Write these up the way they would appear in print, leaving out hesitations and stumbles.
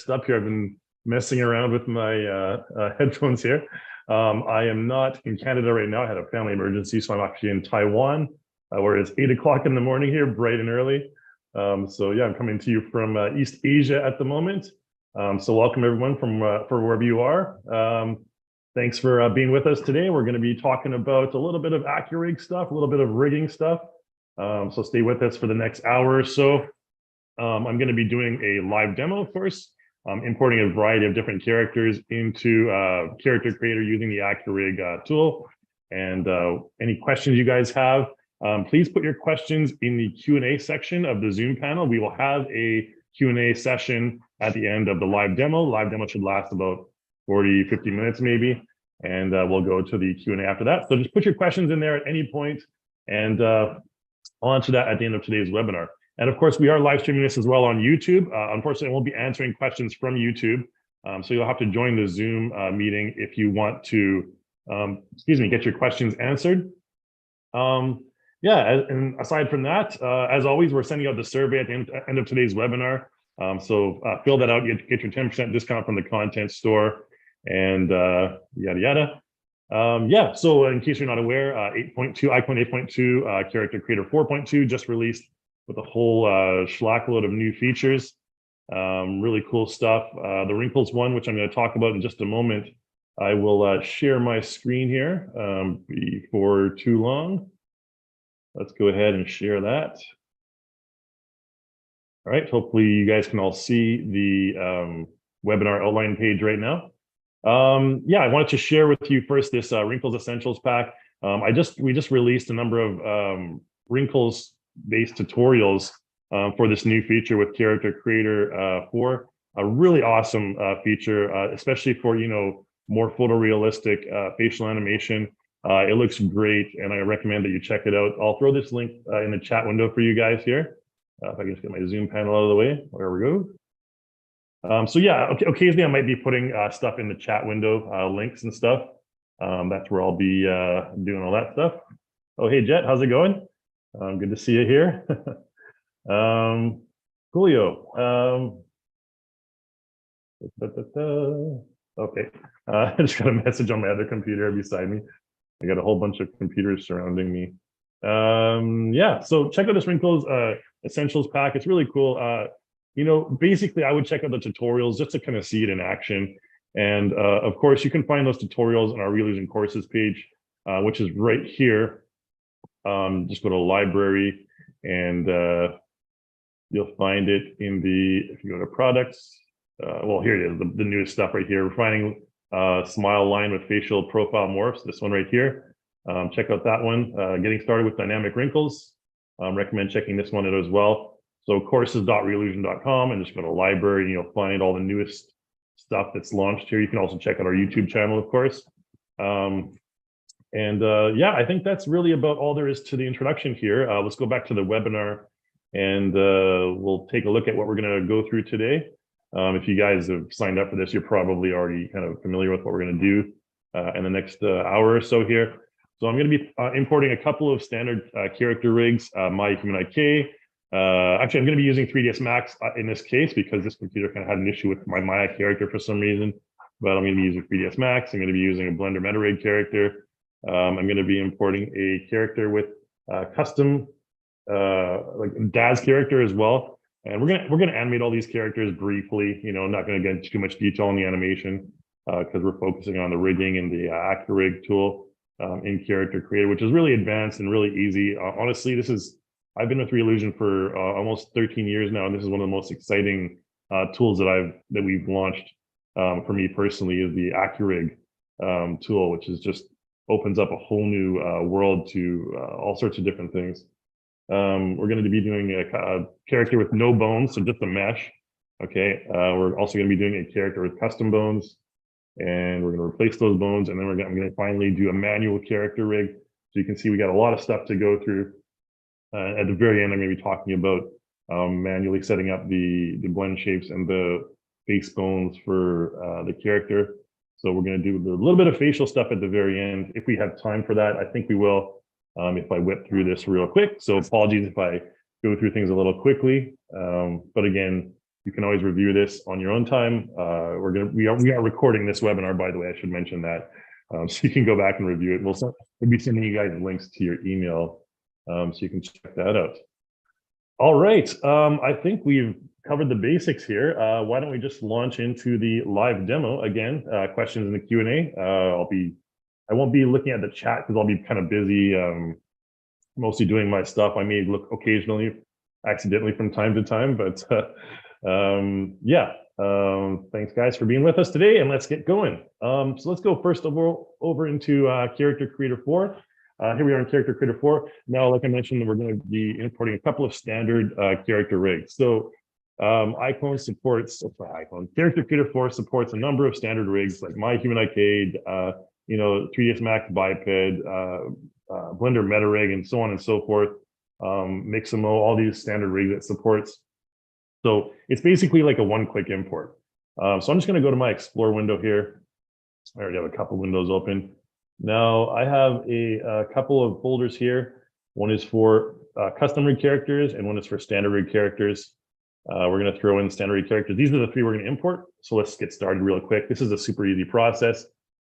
up here. I've been messing around with my headphones here. I am not in Canada right now. I had a family emergency, so I'm actually in Taiwan, where it's 8 o'clock in the morning here, bright and early. So yeah, I'm coming to you from East Asia at the moment. So welcome everyone from for wherever you are. Thanks for being with us today. We're going to be talking about a little bit of AccuRIG stuff, a little bit of rigging stuff. So stay with us for the next hour or so. I'm going to be doing a live demo, of course, importing a variety of different characters into Character Creator using the AccuRIG tool. And any questions you guys have, please put your questions in the Q&A section of the Zoom panel. We will have a Q&A session at the end of the live demo. Live demo should last about 40, 50 minutes maybe, and we'll go to the Q&A after that. So just put your questions in there at any point, and I'll answer that at the end of today's webinar. And of course, we are live streaming this as well on YouTube. Unfortunately, I won't be answering questions from YouTube, so you'll have to join the Zoom meeting if you want to, get your questions answered. Yeah, and aside from that, as always, we're sending out the survey at the end of today's webinar. So fill that out, get your 10% discount from the content store, and yada yada. Yeah, so in case you're not aware, 8.2 iClone 8.2 Character Creator 4.2 just released with a whole schlackload of new features. Really cool stuff. The wrinkles one, which I'm going to talk about in just a moment, I will share my screen here before too long. Let's go ahead and share that. All right, hopefully you guys can all see the webinar outline page right now. Yeah, I wanted to share with you first this Wrinkles Essentials pack. We just released a number of wrinkles-based tutorials for this new feature with Character Creator 4. A really awesome feature, especially for more photorealistic facial animation. It looks great, and I recommend that you check it out. I'll throw this link in the chat window for you guys here. If I can just get my Zoom panel out of the way. There we go. So yeah, occasionally I might be putting stuff in the chat window, links and stuff. That's where I'll be doing all that stuff. Oh, hey, Jet, how's it going? Good to see you here. Julio. Okay, I just got a message on my other computer beside me. I got a whole bunch of computers surrounding me. Yeah, so check out this Wrinkles Essentials pack. It's really cool. Basically, I would check out the tutorials just to kind of see it in action. And of course, you can find those tutorials on our Reallusion courses page, which is right here. Just go to library, and you'll find it in if you go to products. Well, here it is, the newest stuff right here. We're finding smile line with facial profile morphs, this one right here. Check out that one. Getting started with dynamic wrinkles. Recommend checking this one out as well. So courses.reallusion.com, and just go to library, and you'll find all the newest stuff that's launched here. You can also check out our YouTube channel, of course. Yeah, I think that's really about all there is to the introduction here. Let's go back to the webinar, and we'll take a look at what we're going to go through today. If you guys have signed up for this, you're probably already kind of familiar with what we're going to do in the next hour or so here. So I'm going to be importing a couple of standard character rigs, my HumanIK. Actually, I'm going to be using 3ds Max in this case because this computer kind of had an issue with my Maya character for some reason. But I'm going to be using 3ds Max. I'm going to be using a Blender MetaRig character. I'm going to be importing a character with custom like Daz character as well. And we're gonna animate all these characters briefly. I'm not going to get into too much detail on the animation because we're focusing on the rigging and the AccuRIG tool in Character Creator, which is really advanced and really easy. Honestly, I've been with Reallusion for almost 13 years now, and this is one of the most exciting tools that we've launched for me personally, is the AccuRIG tool, which is just opens up a whole new world to all sorts of different things. We're going to be doing a character with no bones, so just a mesh. Okay, we're also going to be doing a character with custom bones, and we're going to replace those bones, and then I'm going to finally do a manual character rig. So you can see we got a lot of stuff to go through. At the very end, I'm going to be talking about manually setting up the blend shapes and the face bones for the character. So we're going to do a little bit of facial stuff at the very end. If we have time for that, I think we will, if I whip through this real quick. So apologies if I go through things a little quickly. But again, You can always review this on your own time. We are recording this webinar, by the way. I should mention that, so you can go back and review it. We'll be sending you guys links to your email, so you can check that out. All right, I think we've covered the basics here. Why don't we just launch into the live demo again? Questions in the Q&A. I won't be looking at the chat because I'll be kind of busy, mostly doing my stuff. I may look occasionally, accidentally from time to time, but yeah. Thanks guys for being with us today, and let's get going. So let's go first over into Character Creator 4. Here we are in Character Creator 4. Now, like I mentioned, we're going to be importing a couple of standard character rigs. So iClone supports, Character Creator 4 supports a number of standard rigs like my HumanIK, 3ds Max Biped, Blender MetaRig, and so on and so forth. Mixamo, all these standard rigs it supports. So it's basically like a one-click import. So I'm just going to go to my Explore window here. I already have a couple windows open. Now I have a couple of folders here. One is for custom rig characters, and one is for standard rig characters. We're going to throw in standard rig characters. These are the three we're going to import. So let's get started real quick. This is a super easy process.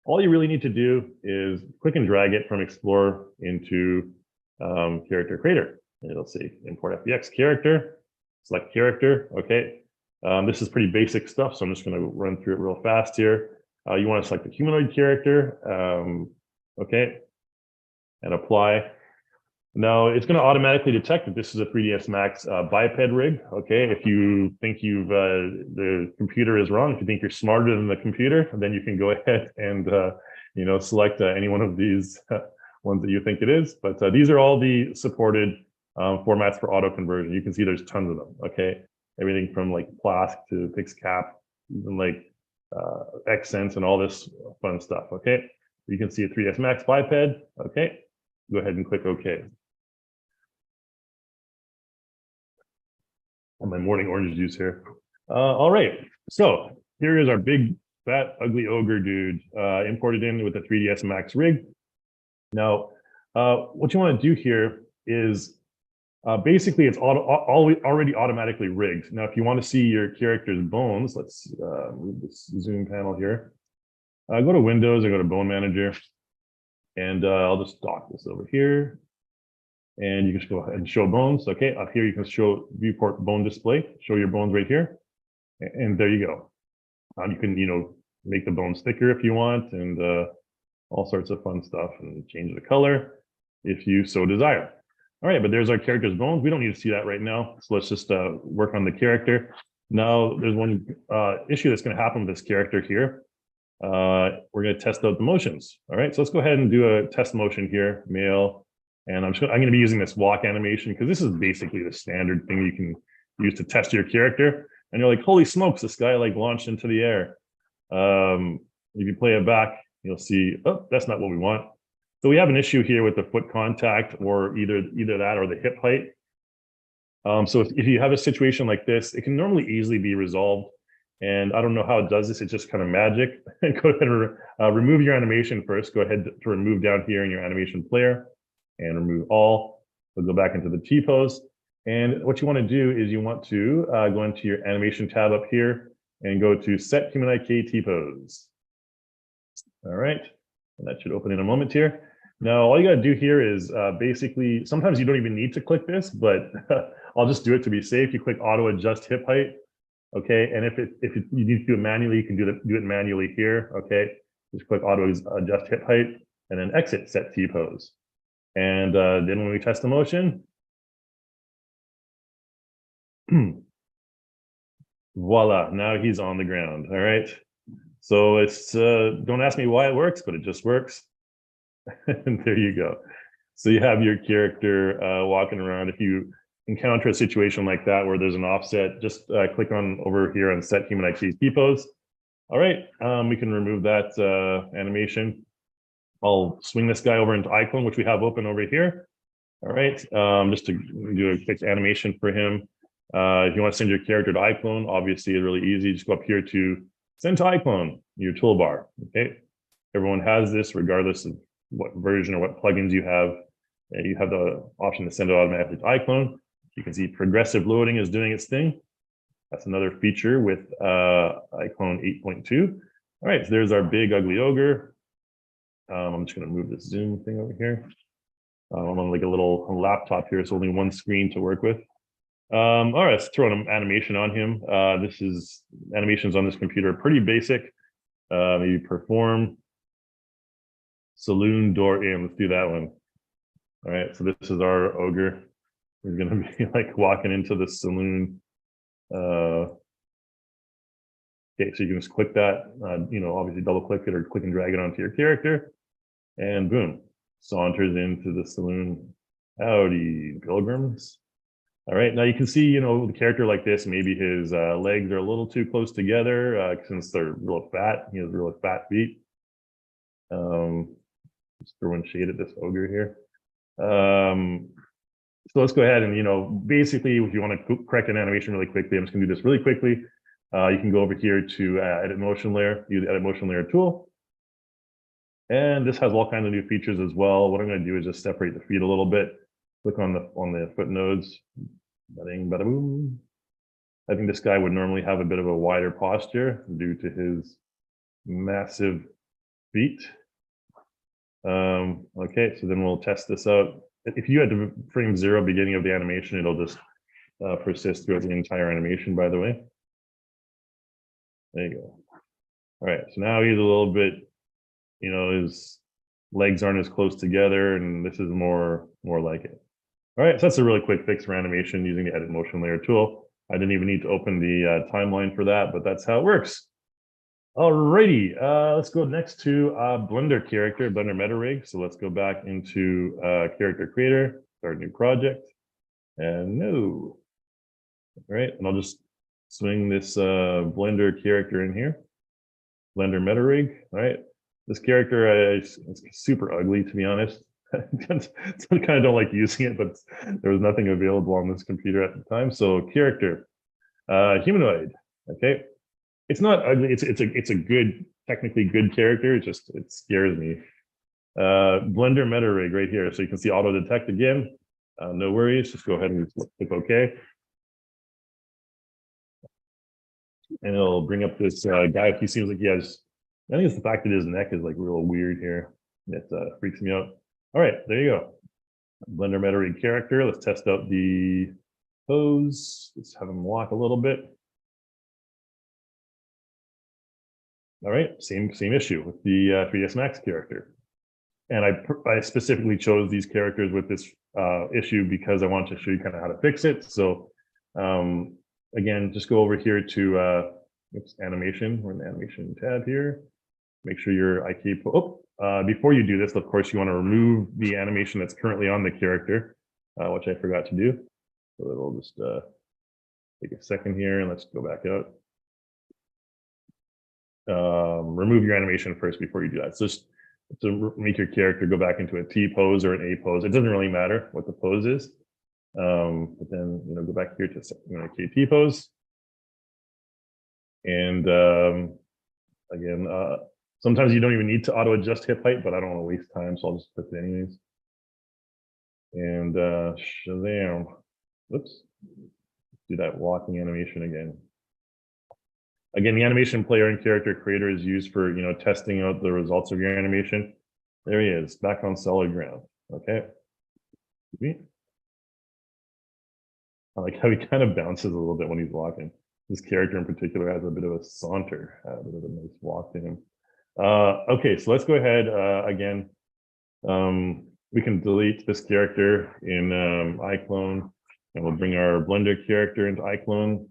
All you really need to do is click and drag it from Explore into Character Creator. And it'll say import FBX character, select character. Okay. This is pretty basic stuff, so I'm just going to run through it real fast here. You want to select the humanoid character, okay, and apply. Now it's going to automatically detect that this is a 3ds Max biped rig. Okay, if you think the computer is wrong, if you think you're smarter than the computer, then you can go ahead and select any one of these ones that you think it is. But these are all the supported formats for auto conversion. You can see there's tons of them. Okay, everything from like Plask to Pixcap, even like Xsense and all this fun stuff. Okay, you can see a 3ds Max biped. Okay, go ahead and click OK. And my morning orange juice here. All right, so here is our big fat ugly ogre dude imported in with the 3ds Max rig. Now what you want to do here is basically it's already automatically rigged. Now if you want to see your character's bones, let's move this zoom panel here. Go to Windows or go to Bone Manager, and I'll just dock this over here. And you can just go ahead and show bones. Okay, up here you can show viewport bone display, show your bones right here. And there you go. You can, make the bones thicker if you want, and all sorts of fun stuff, and change the color if you so desire. All right, but there's our character's bones. We don't need to see that right now. So let's just work on the character. Now, there's one issue that's going to happen with this character here. We're going to test out the motions. All right, so let's go ahead and do a test motion here, male. And I'm going to be using this walk animation because this is basically the standard thing you can use to test your character. And you're like, holy smokes, this guy like launched into the air. If you play it back, you'll see, oh, that's not what we want. So we have an issue here with the foot contact, or either that or the hip height. So if you have a situation like this, it can normally easily be resolved. And I don't know how it does this. It's just kind of magic. Go ahead and remove your animation first. Go ahead to remove down here in your animation player and remove all. We'll go back into the T-pose. And what you want to do is you want to go into your animation tab up here and go to Set HumanIK T-pose. All right. And that should open in a moment here. Now, all you got to do here is basically, sometimes you don't even need to click this, but I'll just do it to be safe. You click Auto Adjust Hip Height. Okay. And if you need to do it manually, you can do it manually here. Okay. Just click Auto Adjust Hip Height and then exit Set T-pose. And then when we test the motion, voila, now he's on the ground. All right. So it's, don't ask me why it works, but it just works. And there you go. So you have your character walking around. If you encounter a situation like that where there's an offset, just click on over here and Set HumanIK T-pose. All right, we can remove that animation. I'll swing this guy over into iClone, which we have open over here. All right, just to do a quick animation for him. If you want to send your character to iClone, obviously it's really easy. Just go up here to Send to iClone, your toolbar. Okay, everyone has this regardless of what version or what plugins you have. You have the option to send it automatically to iClone. You can see progressive loading is doing its thing. That's another feature with iClone 8.2. All right, so there's our big ugly ogre. I'm just going to move this zoom thing over here. I'm on like a little laptop here, so only one screen to work with. All right, let's throw an animation on him. This is animations on this computer, pretty basic. Maybe perform saloon door in. Let's do that one. All right, so this is our ogre. He's going to be like walking into the saloon. Okay, so you can just click that, obviously double click it or click and drag it onto your character, and boom, saunters into the saloon. Howdy, pilgrims. All right, now you can see, the character like this, maybe his legs are a little too close together since they're real fat. He has really fat feet. Just throwing shade at this ogre here. So let's go ahead and, basically, if you want to correct an animation really quickly, I'm just going to do this really quickly. You can go over here to edit motion layer, use the edit motion layer tool. And this has all kinds of new features as well. What I'm going to do is just separate the feet a little bit. Click on the foot nodes. Bada-bing, bada-boom. I think this guy would normally have a bit of a wider posture due to his massive feet. Okay, so then we'll test this out. If you had to frame 0 beginning of the animation, it'll just persist throughout the entire animation, by the way. There you go. All right, so now he's a little bit, his legs aren't as close together, and this is more like it. All right, so that's a really quick fix for animation using the edit motion layer tool. I didn't even need to open the timeline for that, but that's how it works. All righty, let's go next to Blender character, Blender MetaRig. So let's go back into character creator, start a new project, and no. All right, and I'll just swing this Blender character in here. Blender MetaRig. All right, this character is super ugly, to be honest. I kind of don't like using it, but there was nothing available on this computer at the time. So character, humanoid. Okay, it's not ugly. It's a good, technically good character. It scares me. Blender MetaRig right here. So you can see auto detect again. No worries. Just go ahead and click OK. And it'll bring up this guy. He seems like he has, I think it's the fact that his neck is like real weird here. That freaks me out. All right, there you go. Blender MetaRig character. Let's test out the pose. Let's have him walk a little bit. All right, same issue with the 3ds Max character. And I specifically chose these characters with this issue because I wanted to show you kind of how to fix it. So again, just go over here to animation. We're in the animation tab here. Make sure your IK. Before you do this, of course, you want to remove the animation that's currently on the character, which I forgot to do. So it'll just take a second here, and let's go back out. Remove your animation first before you do that. So just to make your character go back into a T pose or an A pose. It doesn't really matter what the pose is. But then go back here to KT pose. And again, sometimes you don't even need to auto adjust hip height, but I don't want to waste time, so I'll just click it anyways. And Shazam. Whoops. Do that walking animation again. Again, the animation player and character creator is used for testing out the results of your animation. There he is, back on solid ground. Okay. I like how he kind of bounces a little bit when he's walking. This character in particular has a bit of a saunter, a bit of a nice walk to him. Okay, so let's go ahead again. We can delete this character in iClone, and we'll bring our Blender character into iClone.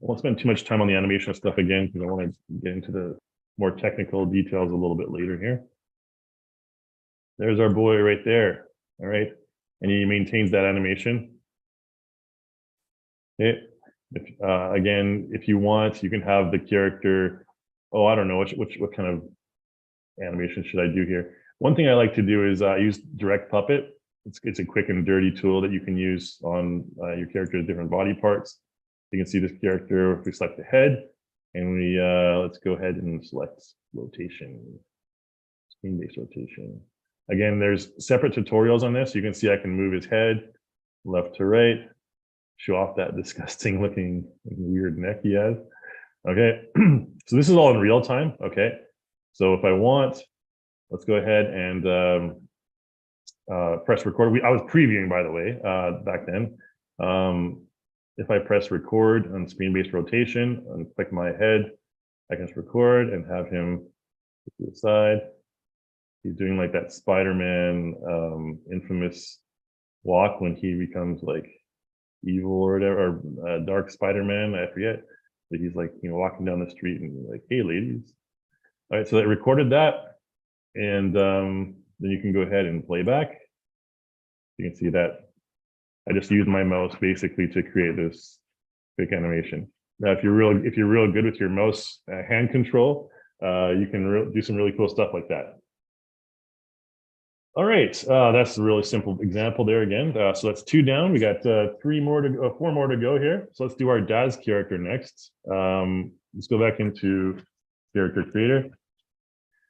I won't spend too much time on the animation stuff again because I want to get into the more technical details a little bit later here. There's our boy right there. All right, and he maintains that animation. Okay. Again, if you want, you can have the character. Oh, I don't know what kind of animation should I do here. One thing I like to do is use Direct Puppet. It's a quick and dirty tool that you can use on your character's different body parts. You can see this character. If we select the head, and we let's go ahead and select rotation, screen-based rotation. Again, there's separate tutorials on this. You can see I can move his head left to right. show off that disgusting looking weird neck he has. Okay, so this is all in real time. Okay, so if I want, let's go ahead and press record. I was previewing, by the way, back then. If I press record on screen-based rotation and click my head, I can just record and have him to the side. He's doing like that Spider-Man infamous walk when he becomes like evil or whatever, or dark Spider-Man, I forget. But he's like, you know, walking down the street and like, hey, ladies. All right, so I recorded that. And then you can go ahead and play back. You can see that I just used my mouse basically to create this fake animation. Now, if you're real good with your mouse hand control, you can do some really cool stuff like that. All right, that's a really simple example there again. So that's 2 down. We got 4 more to go here. So let's do our Daz character next. Let's go back into character creator.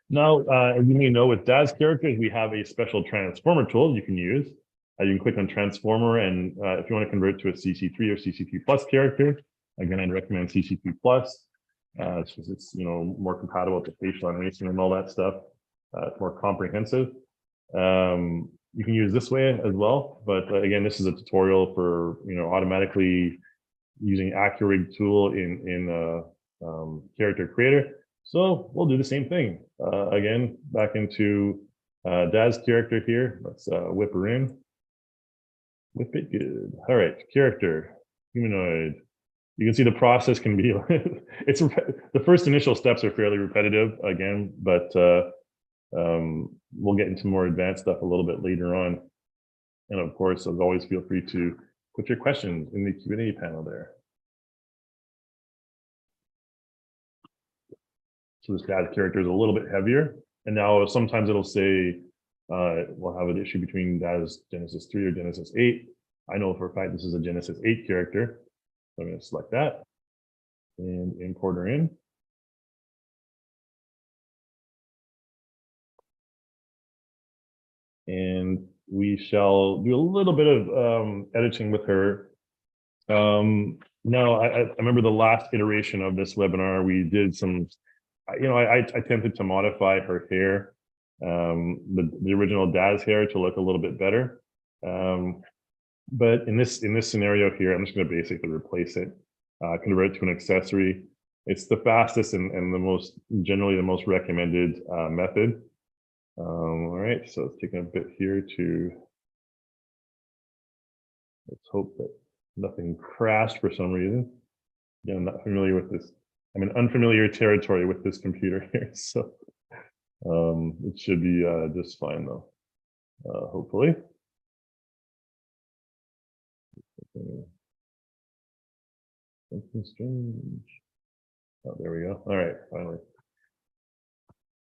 Now, as you may know, with Daz characters, we have a special transformer tool you can use. You can click on transformer, and if you want to convert to a CC3 or CC3 plus character, again, I'd recommend CC3 plus. It's more compatible with the facial animation and all that stuff. It's more comprehensive. You can use this way as well, but again, this is a tutorial for automatically using AccuRIG tool in character creator. So we'll do the same thing. Again, back into Daz character here. Let's whip her in. Whip it good. All right, character, humanoid. You can see the process can be, the first initial steps are fairly repetitive again, but we'll get into more advanced stuff a little bit later on. And of course, as always, feel free to put your questions in the Q&A panel there. So this Daz character is a little bit heavier. And now sometimes it'll say, we'll have an issue between Daz Genesis 3 or Genesis 8. I know for a fact this is a Genesis 8 character. So I'm going to select that and import her in. And we shall do a little bit of editing with her. Now, I remember the last iteration of this webinar, we did some, I attempted to modify her hair, the original Daz hair to look a little bit better. But in this scenario here, I'm just going to basically replace it, convert it to an accessory. It's the fastest and generally the most recommended method. All right, so it's taking a bit here to, let's hope that nothing crashed for some reason. Again, I'm not familiar with this. I'm in unfamiliar territory with this computer here, so it should be just fine though, hopefully. Something strange. Oh, there we go. All right, finally.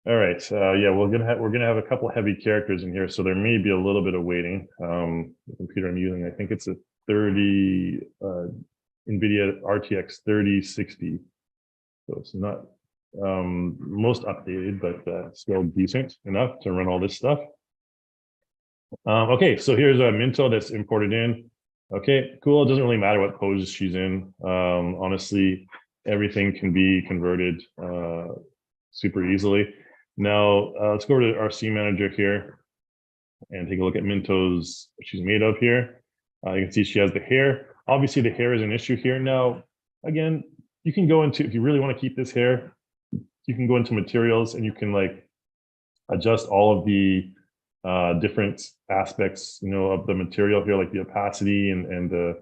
All right, yeah, we're gonna have a couple heavy characters in here, so there may be a little bit of waiting. The computer I'm using, I think it's a 30 NVIDIA RTX 3060, so it's not most updated, but still decent enough to run all this stuff. Okay, so here's a Minto that's imported in. Okay, cool. It doesn't really matter what pose she's in. Honestly, everything can be converted super easily. Now, let's go over to our scene manager here and take a look at Minto's, what she's made of here. You can see she has the hair. Obviously, the hair is an issue here. Now, again, you can go into, if you really want to keep this hair, you can go into materials and you can like adjust all of the different aspects, of the material here, like the opacity and the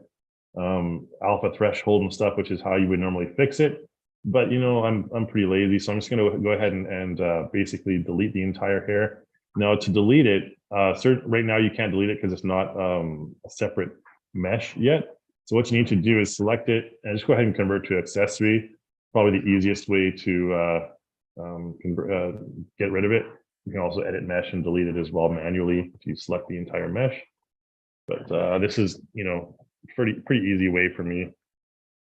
alpha threshold and stuff, which is how you would normally fix it. But I'm pretty lazy, so I'm just going to go ahead and basically delete the entire hair. Now, to delete it, right now you can't delete it because it's not a separate mesh yet. So what you need to do is select it and just go ahead and convert to accessory. Probably the easiest way to get rid of it. You can also edit mesh and delete it as well manually if you select the entire mesh. But this is, pretty easy way for me.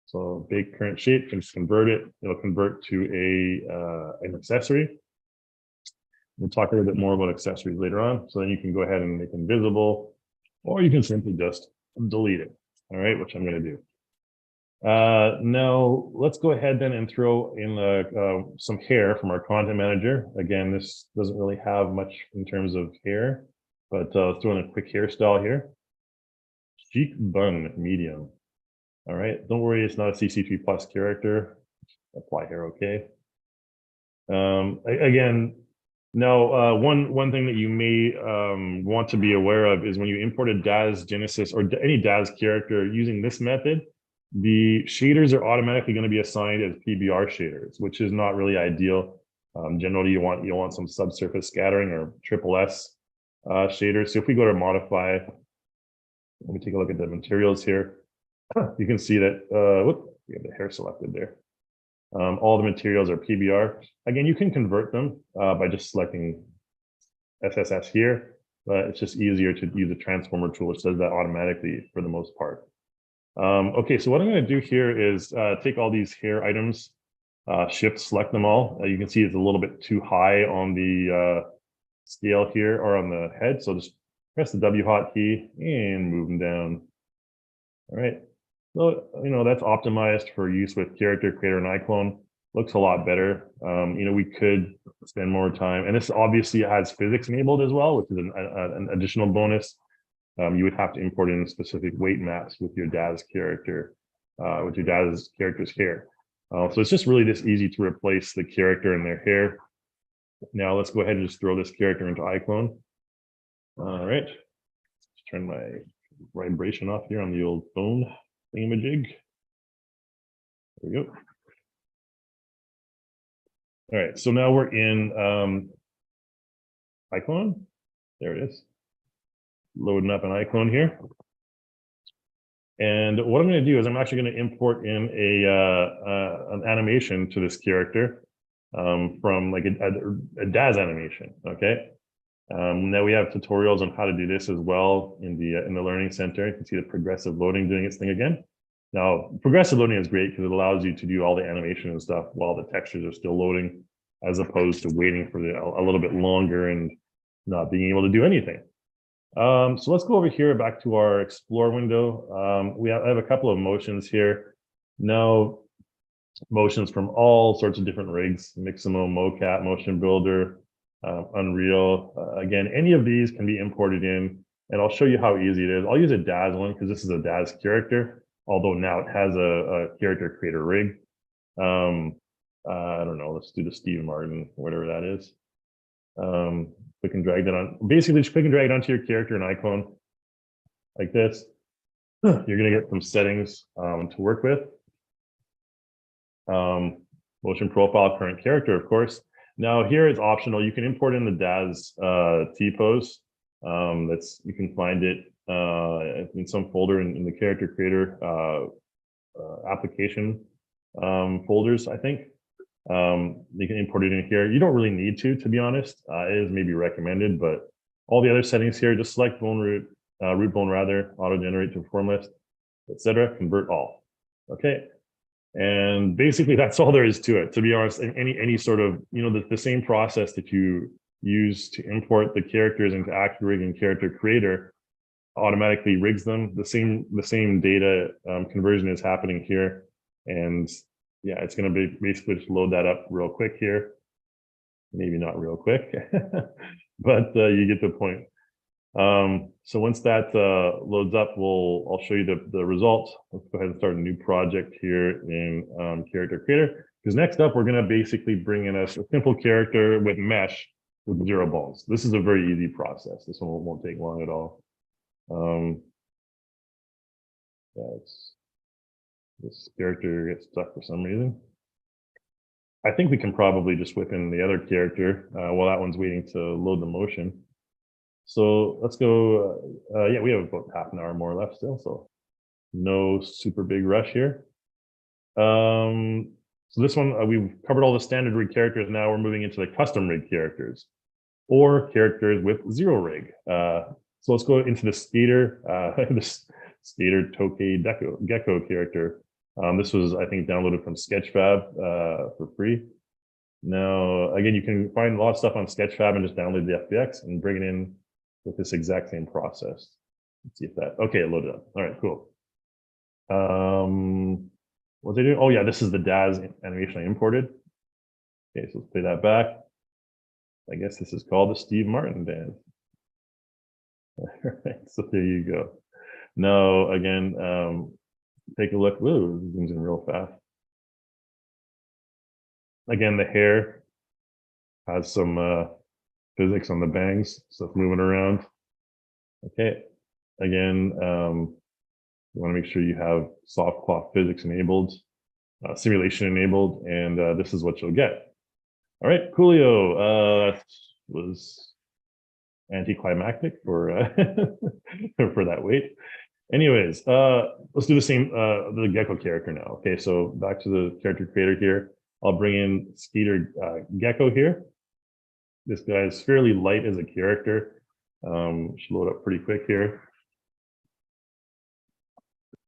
So bake current shape, and just convert it. It'll convert to an accessory. We'll talk a little bit more about accessories later on. So then you can go ahead and make them visible, or you can simply just delete it. all right, which I'm going to do. Now let's go ahead then and throw in some hair from our content manager. Again, this doesn't really have much in terms of hair, but let's throw in a quick hairstyle here. Chic bun medium. All right, don't worry, it's not a CC3 plus character. Apply hair, okay. Again, now one thing that you may want to be aware of is when you import a DAZ Genesis or any DAZ character using this method, the shaders are automatically going to be assigned as PBR shaders, which is not really ideal. Generally, you want some subsurface scattering or SSS shaders. So if we go to modify, let me take a look at the materials here. You can see that we have the hair selected there. All the materials are PBR. Again, you can convert them by just selecting SSS here, but it's just easier to use a transformer tool, which does that automatically for the most part. Okay, so what I'm going to do here is take all these hair items, shift select them all. You can see it's a little bit too high on the scale here or on the head. So just press the W hotkey and move them down. All right. So, that's optimized for use with Character Creator and iClone. Looks a lot better. We could spend more time, and this obviously has physics enabled as well, which is an additional bonus. You would have to import in specific weight maps with your DAZ character, with your DAZ character's hair. So it's just really this easy to replace the character and their hair. Now let's go ahead and just throw this character into iClone. All right, let's turn my vibration off here on the old phone thingamajig. There we go. All right, so now we're in iClone. There it is. Loading up an iClone here. And what I'm going to do is I'm actually going to import in an animation to this character from like a DAZ animation. Okay. Now we have tutorials on how to do this as well in the Learning Center. You can see the progressive loading doing its thing again. Now, progressive loading is great because it allows you to do all the animation and stuff while the textures are still loading, as opposed to waiting for a little bit longer and not being able to do anything. So let's go over here back to our Explore window. I have a couple of motions here. Now, motions from all sorts of different rigs: Mixamo, MoCap, Motion Builder, Unreal. Again, any of these can be imported in, and I'll show you how easy it is. I'll use a DAZ one because this is a DAZ character, although now it has a character creator rig. I don't know, let's do the Steve Martin, whatever that is. Click and drag that on. Basically, just click and drag it onto your character in iClone like this. You're going to get some settings to work with. Motion profile, current character, of course. Now here it's optional. You can import in the DAZ T-pose. You can find it in some folder in the character creator application folders, I think. You can import it in here. You don't really need to be honest. It is maybe recommended, but all the other settings here, just select bone root, root bone rather, auto generate to form list, etc. Convert all. Okay. And basically that's all there is to it, to be honest. Any sort of, the same process that you use to import the characters into AccuRIG and Character Creator automatically rigs them. The same data conversion is happening here. And yeah, it's going to be basically just load that up real quick here. Maybe not real quick, but you get the point. So once that loads up, I'll show you the results. Let's go ahead and start a new project here in Character Creator, because next up we're going to basically bring in a simple character with mesh with 0 bones. This is a very easy process. This one won't take long at all. This character gets stuck for some reason. I think we can probably just whip in the other character while that one's waiting to load the motion. So let's go. Yeah, we have about half an hour more left still, so no super big rush here. So this one, we've covered all the standard rig characters. Now we're moving into the custom rig characters or characters with 0 rig. So let's go into the skater, this skater Tokay Gecko character. This was, I think, downloaded from Sketchfab for free. Now, again, you can find a lot of stuff on Sketchfab and just download the FBX and bring it in with this exact same process. Let's see if that, okay, it loaded up. All right, cool. What's I doing? Oh yeah, this is the DAZ animation I imported. Okay, so let's play that back. I guess this is called the Steve Martin dance. All right, so there you go. Now again, take a look. Whoa, it zooms in real fast. Again, the hair has some physics on the bangs, stuff moving around. Okay, again, you want to make sure you have soft cloth physics enabled, simulation enabled, and this is what you'll get. All right, coolio. That was anticlimactic for for that wait. Anyways, let's do the same, the gecko character now. Okay, so back to the character creator here. I'll bring in Skeeter Gecko here. This guy is fairly light as a character. Should load up pretty quick here.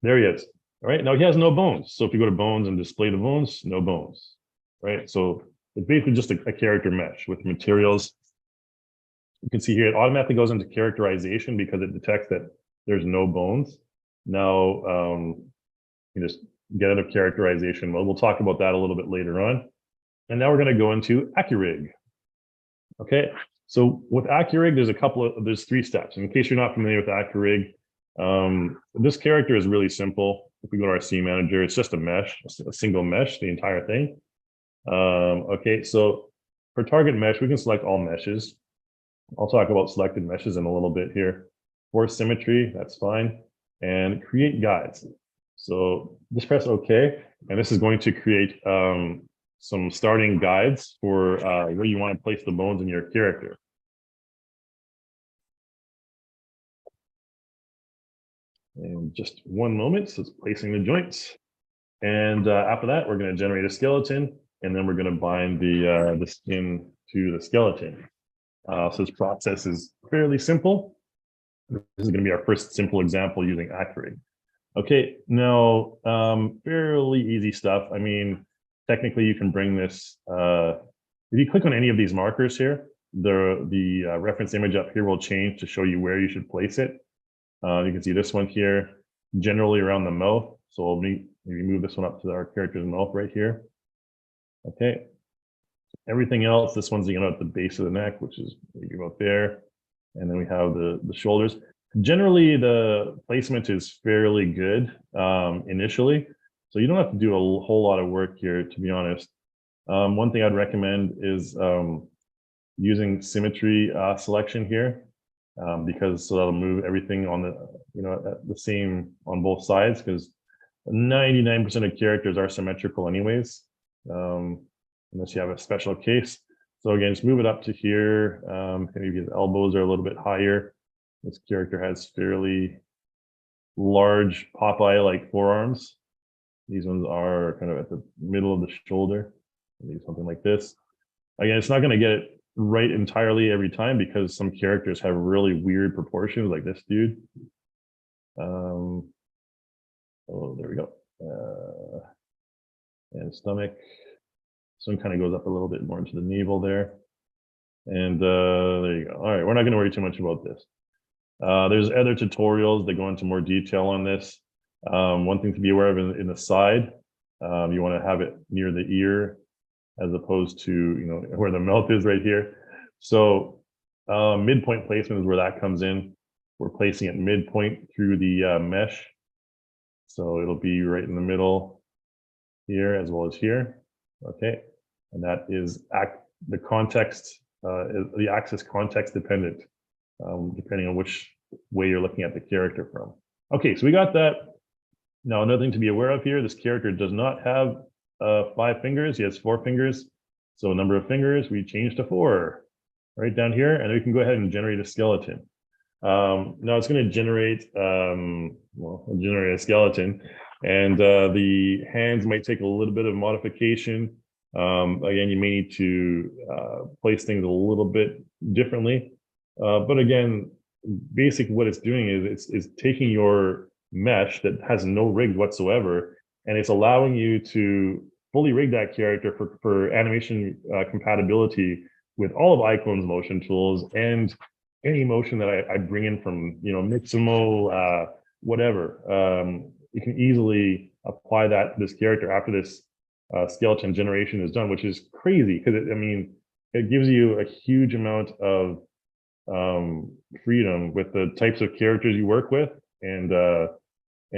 There he is. All right, now he has no bones. So if you go to bones and display the bones, no bones, right? So it's basically just a character mesh with materials. You can see here, it automatically goes into characterization because it detects that there's no bones. Now, you just get out of characterization mode. We'll talk about that a little bit later on. And now we're going to go into AccuRig. Okay, so with AccuRig, there's 3 steps. In case you're not familiar with AccuRig, this character is really simple. If we go to our scene manager, it's just a mesh, a single mesh, the entire thing. Okay, so for target mesh, we can select all meshes. I'll talk about selected meshes in a little bit here. For symmetry, that's fine. And create guides. So just press OK, and this is going to create some starting guides for where you want to place the bones in your character. And just one moment, so it's placing the joints. And after that, we're going to generate a skeleton, and then we're going to bind the skin to the skeleton. So this process is fairly simple. This is going to be our first simple example using AccuRig. Okay, now fairly easy stuff. I mean, technically you can bring this, if you click on any of these markers here, the reference image up here will change to show you where you should place it. You can see this one here, generally around the mouth. So we'll maybe move this one up to our character's mouth right here. Okay. Everything else, this one's at the base of the neck, which is maybe about there. And then we have the shoulders. Generally, the placement is fairly good initially. So you don't have to do a whole lot of work here, to be honest. One thing I'd recommend is using symmetry selection here, because so that'll move everything on the same on both sides, because 99% of characters are symmetrical anyways, unless you have a special case. So again, just move it up to here. Maybe his elbows are a little bit higher. This character has fairly large Popeye-like forearms. These ones are kind of at the middle of the shoulder. Maybe something like this. Again, it's not going to get it right entirely every time because some characters have really weird proportions, like this dude. Oh, there we go. And stomach. This one kind of goes up a little bit more into the navel there. And there you go. All right, we're not going to worry too much about this. There's other tutorials that go into more detail on this. One thing to be aware of in the side, you want to have it near the ear as opposed to where the mouth is right here. So midpoint placement is where that comes in. We're placing it midpoint through the mesh. So it'll be right in the middle here as well as here. Okay, and that is the context, the axis context dependent, depending on which way you're looking at the character from. Okay, so we got that. Now, another thing to be aware of here, this character does not have 5 fingers. He has 4 fingers. So number of fingers, we change to 4 right down here, and we can go ahead and generate a skeleton. Now it's going to generate, generate a skeleton, and the hands might take a little bit of modification. Again, you may need to place things a little bit differently. But again, basically what it's doing is it's taking your mesh that has no rig whatsoever, and it's allowing you to fully rig that character for animation compatibility with all of iClone's motion tools and any motion that I bring in from Mixamo, whatever. you can easily apply that to this character after this skeleton generation is done, which is crazy because I mean, it gives you a huge amount of freedom with the types of characters you work with, and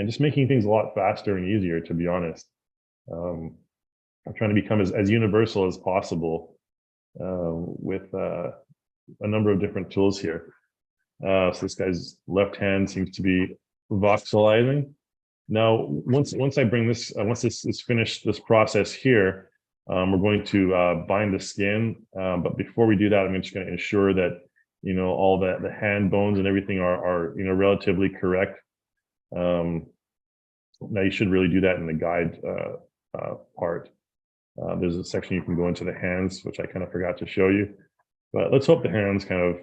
just making things a lot faster and easier, to be honest. I'm trying to become as universal as possible with a number of different tools here. So this guy's left hand seems to be voxelizing. Now, once I bring this, once this is finished, this process here, we're going to bind the skin. But before we do that, I'm just going to ensure that, you know, all the hand bones and everything are you know, relatively correct. Now you should really do that in the guide part. There's a section you can go into the hands, which I kind of forgot to show you. But let's hope the hands kind of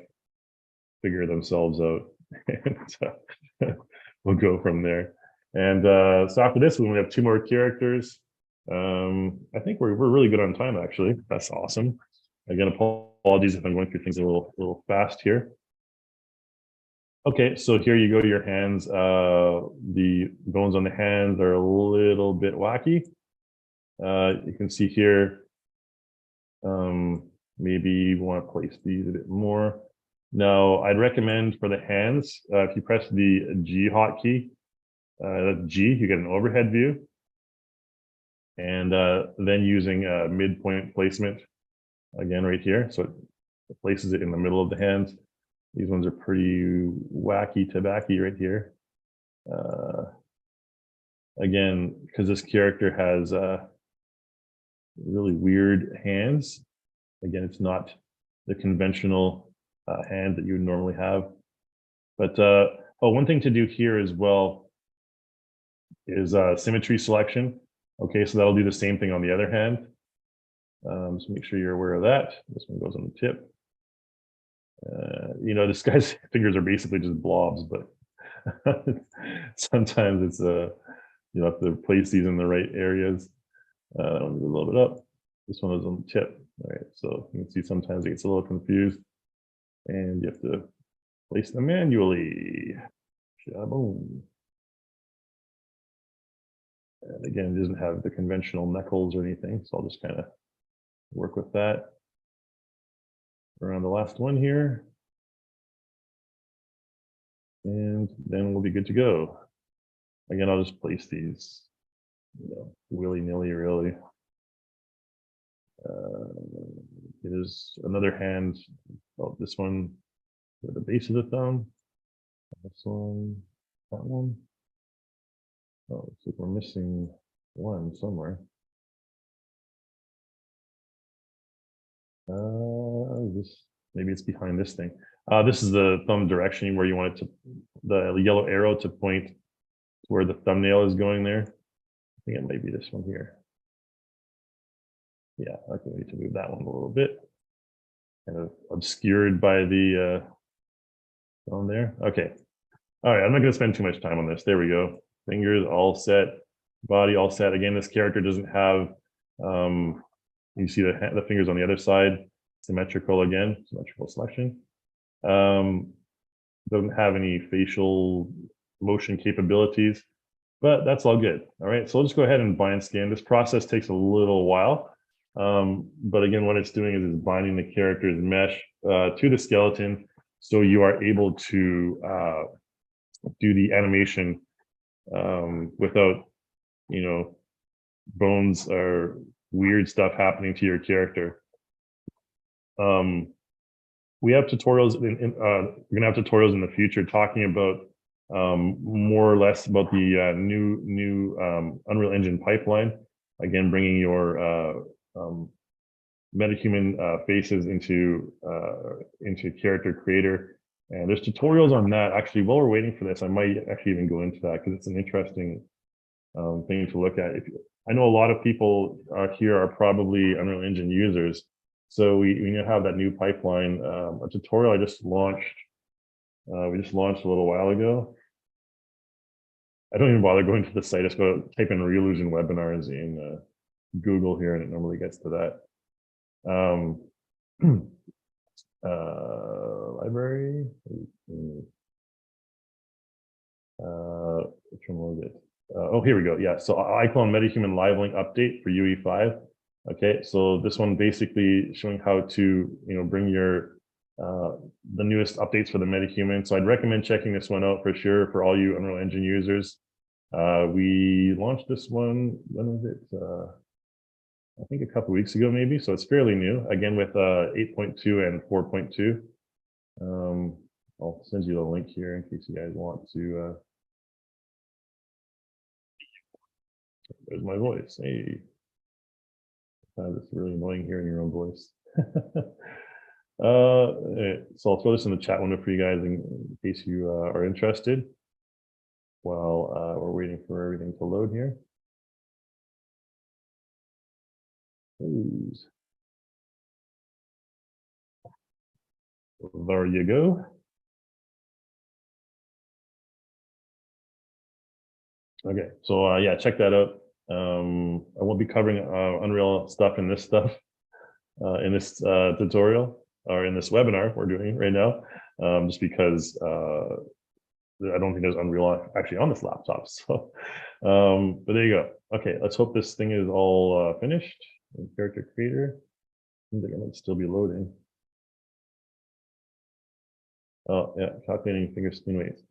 figure themselves out. And we'll go from there. And so after this one, we have 2 more characters. I think we're really good on time, actually. That's awesome. Again, apologies if I'm going through things a little fast here. Okay, so here you go to your hands. The bones on the hands are a little bit wacky. You can see here, maybe you want to place these a bit more. Now, I'd recommend for the hands, if you press the G hotkey, that's G, you get an overhead view. And then using midpoint placement, again, right here. So it places it in the middle of the hands. These ones are pretty wacky tobacco right here. Again, because this character has really weird hands. Again, it's not the conventional hand that you would normally have. But one thing to do here as well is symmetry selection. Okay, so that'll do the same thing on the other hand. So make sure you're aware of that. This one goes on the tip. You know, this guy's fingers are basically just blobs, but sometimes it's you have to place these in the right areas. I'll move a little bit up. This one is on the tip. All right, so you can see sometimes it gets a little confused, and you have to place them manually. Shaboom. And again, it doesn't have the conventional knuckles or anything, so I'll just kind of work with that around the last one here. And then we'll be good to go. Again, I'll just place these, you know, willy-nilly, really. It is another hand. Oh, this one at the base of the thumb. This one, that one. Oh, looks like we're missing one somewhere. This, maybe it's behind this thing. This is the thumb direction where you want it to, the yellow arrow to point to where the thumbnail is going there. I think it might be this one here. Yeah, I think we need to move that one a little bit. Kind of obscured by the on there. Okay. All right, I'm not going to spend too much time on this. There we go. Fingers all set, body all set. Again, this character doesn't have, you see the fingers on the other side, symmetrical again, symmetrical selection. Doesn't have any facial motion capabilities, but that's all good. All right, so we'll just go ahead and bind scan. This process takes a little while, but again, what it's doing is it's binding the character's mesh to the skeleton, so you are able to do the animation without, you know, bones or weird stuff happening to your character. We have tutorials we're gonna have tutorials in the future talking about more or less about the new Unreal Engine pipeline. Again, bringing your metahuman faces into Character Creator. And there's tutorials on that. Actually, while we're waiting for this, I might actually even go into that because it's an interesting thing to look at. I know a lot of people here are probably Unreal Engine users, so we now have that new pipeline. A tutorial I just launched. We just launched a little while ago. I don't even bother going to the site. I just go type in Reallusion webinars in Google here, and it normally gets to that. Library. Which one was it? oh, here we go. Yeah, so iClone MetaHuman Live Link update for UE5. Okay, so this one basically showing how to bring your the newest updates for the MetaHuman. So I'd recommend checking this one out for sure for all you Unreal Engine users. We launched this one, when was it? I think a couple weeks ago, maybe. So it's fairly new, again with 8.2 and 4.2. I'll send you the link here in case you guys want to. There's my voice. Hey, it's really annoying hearing your own voice. So I'll throw this in the chat window for you guys in case you are interested while we're waiting for everything to load here. There you go. Okay, so yeah, check that out. I won't be covering Unreal stuff in this tutorial or in this webinar we're doing right now, just because I don't think there's Unreal actually on this laptop. So, but there you go. Okay, let's hope this thing is all finished. Character creator. Seems like it might still be loading. Oh yeah, calculating finger spin weights.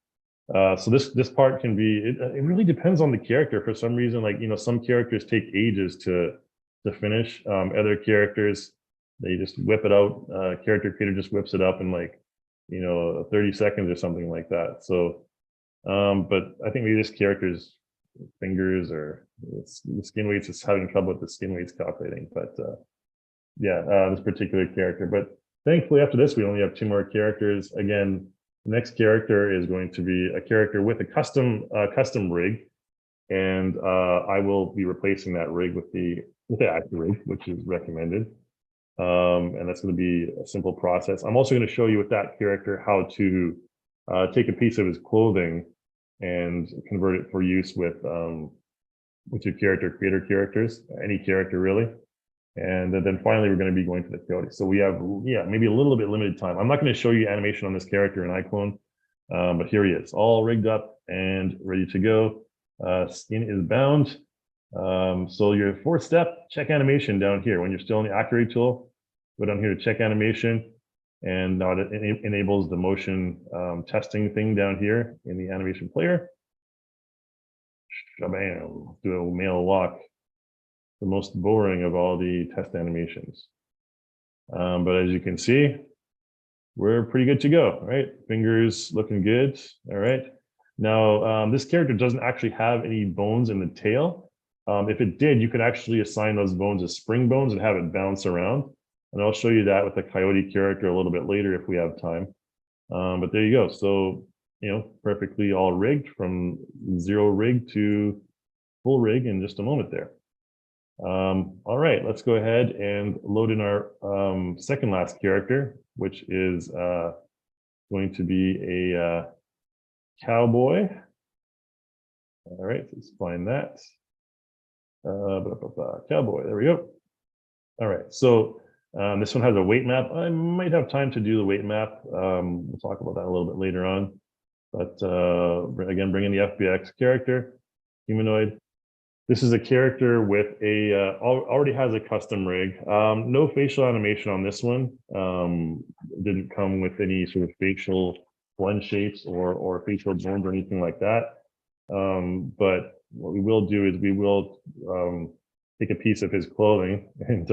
So this part can be, it really depends on the character. For some reason, like, some characters take ages to finish. Other characters, they just whip it out. Character creator just whips it up in like, 30 seconds or something like that. So, but I think maybe this character's fingers or the skin weights is having trouble with the skin weights calculating. But yeah, this particular character. But thankfully, after this, we only have 2 more characters. Again, the next character is going to be a character with a custom rig, and I will be replacing that rig with the AccuRIG, which is recommended. And that's going to be a simple process. I'm also going to show you with that character how to take a piece of his clothing and convert it for use with your character creator characters, any character really. And then finally, we're going to be going to the coyote. So we have, yeah, maybe a little bit limited time. I'm not going to show you animation on this character in iClone, but here he is, all rigged up and ready to go. Skin is bound. So your 4th step, check animation down here. When you're still in the AccuRIG tool, go down here to check animation, and now it enables the motion testing thing down here in the animation player. Shabam, do a male walk. The most boring of all the test animations. But as you can see, we're pretty good to go, right? Fingers looking good, all right? Now, this character doesn't actually have any bones in the tail. If it did, you could actually assign those bones as spring bones and have it bounce around. And I'll show you that with the coyote character a little bit later if we have time. But there you go. So, perfectly all rigged from 0 rig to full rig in just a moment there. All right, let's go ahead and load in our second last character, which is going to be a cowboy. All right, let's find that. Cowboy, there we go. All right, so this one has a weight map. I might have time to do the weight map. We'll talk about that a little bit later on. But again, bring in the FBX character, humanoid. This is a character with a already has a custom rig. No facial animation on this one. Didn't come with any sort of facial blend shapes or facial bones or anything like that. But what we will do is we will take a piece of his clothing and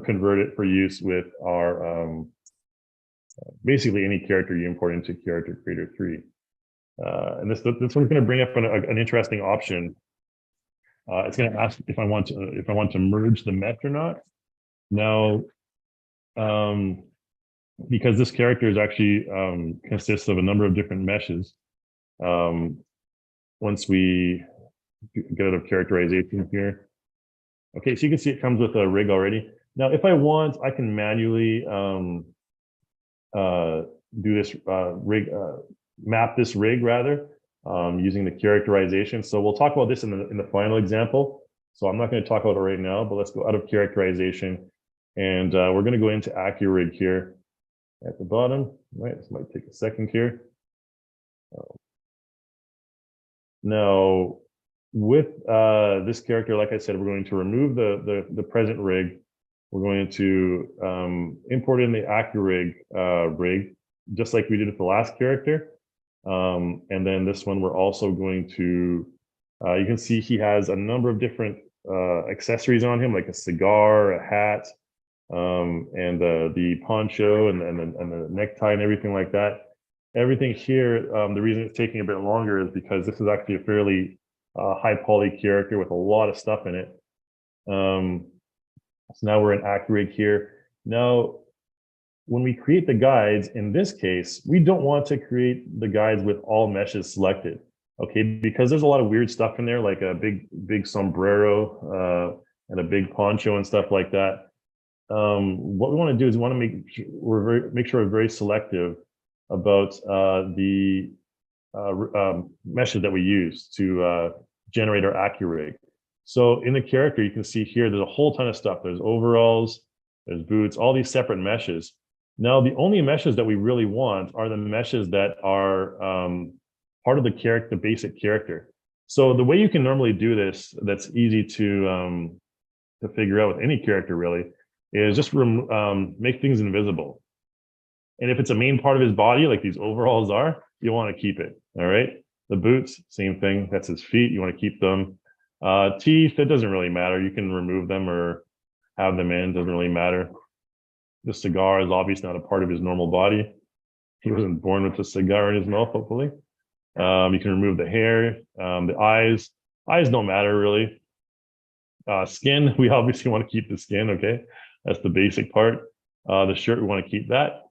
convert it for use with our basically any character you import into Character Creator 3. And this one's going to bring up an interesting option. It's going to ask if I want to merge the mesh or not. Now, because this character is actually consists of a number of different meshes. Once we get out of characterization here, okay, so you can see it comes with a rig already. Now, if I want, I can manually do this map this rig rather. Using the characterization. So we'll talk about this in the final example. So I'm not going to talk about it right now, but let's go out of characterization. And we're going to go into AccuRIG here at the bottom. Right, this might take a second here. Now, with this character, like I said, we're going to remove the present rig. We're going to import in the AccuRIG rig, just like we did with the last character. And then this one, we're also going to, you can see he has a number of different accessories on him, like a cigar, a hat, and the poncho and the necktie and everything like that. Everything here, the reason it's taking a bit longer is because this is actually a fairly high poly character with a lot of stuff in it. So now we're in AccuRIG here. Now, when we create the guides, in this case, we don't want to create the guides with all meshes selected, okay? Because there's a lot of weird stuff in there, like a big sombrero and a big poncho and stuff like that. What we want to do is we want to make sure we're very selective about the meshes that we use to generate our AccuRIG. So in the character, you can see here, there's a whole ton of stuff. There's overalls, there's boots, all these separate meshes. Now, the only meshes that we really want are the meshes that are part of the character, the basic character. So the way you can normally do this, that's easy to figure out with any character really, is just make things invisible. And if it's a main part of his body, like these overalls are, you want to keep it, all right? The boots, same thing, that's his feet, you want to keep them. Teeth, it doesn't really matter. You can remove them or have them in, doesn't really matter. The cigar is obviously not a part of his normal body. He wasn't born with a cigar in his mouth, hopefully. You can remove the hair, the eyes. Eyes don't matter really. Skin, we obviously want to keep the skin, okay? That's the basic part. The shirt, we want to keep that.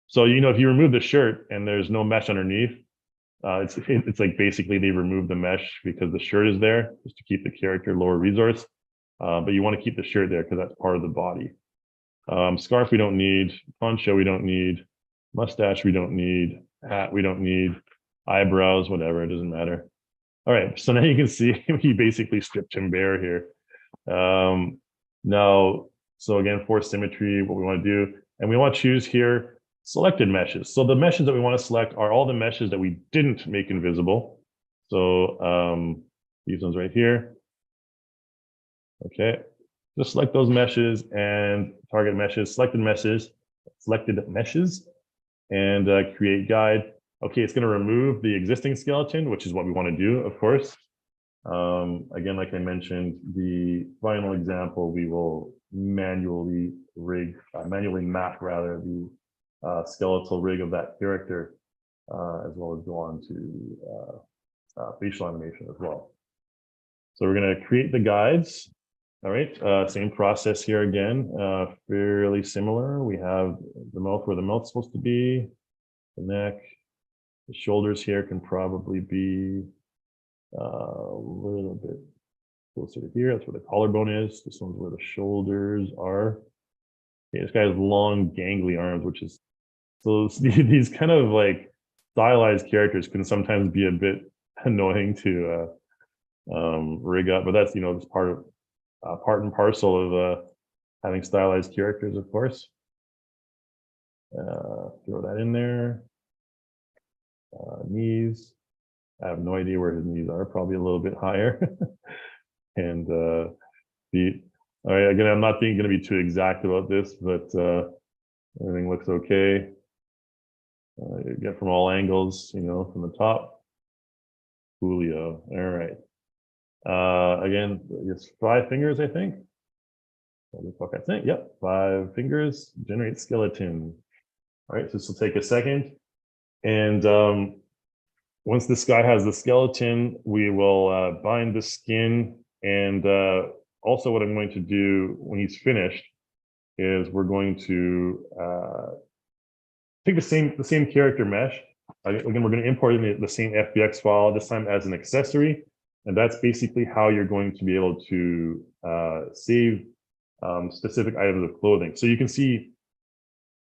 So, you know, if you remove the shirt and there's no mesh underneath, it's like basically they remove the mesh because the shirt is there just to keep the character lower resource. But you want to keep the shirt there because that's part of the body. Scarf we don't need, poncho we don't need, mustache we don't need, hat we don't need, eyebrows, whatever, it doesn't matter. All right, so now you can see he basically stripped him bare here. Now, so again, for symmetry, what we want to do, and we want to choose here selected meshes. So the meshes that we want to select are all the meshes that we didn't make invisible. So these ones right here. Okay, just select those meshes and target meshes, selected meshes, and create guide. Okay, it's going to remove the existing skeleton, which is what we want to do, of course. Again, like I mentioned, the final example, we will manually map rather the skeletal rig of that character, as well as go on to facial animation as well. So we're going to create the guides. All right, same process here again, fairly similar. We have the mouth where the mouth's supposed to be, the neck, the shoulders here can probably be a little bit closer to here. That's where the collarbone is. This one's where the shoulders are. Okay, this guy has long, gangly arms, which is, so these kind of like stylized characters can sometimes be a bit annoying to rig up, but that's, you know, it's part and parcel of having stylized characters, of course. Throw that in there. Knees. I have no idea where his knees are, probably a little bit higher. And feet. All right, again, I'm not going to be too exact about this, but everything looks okay. You get from all angles, you know, from the top. Julio, all right. Again, it's 5 fingers, I think. What the fuck I think? Yep, 5 fingers, generate skeleton. All right, so this will take a second. And once this guy has the skeleton, we will bind the skin. And also what I'm going to do when he's finished is we're going to take the same character mesh. Again, we're going to import in the same FBX file, this time as an accessory. And that's basically how you're going to be able to save specific items of clothing. So you can see,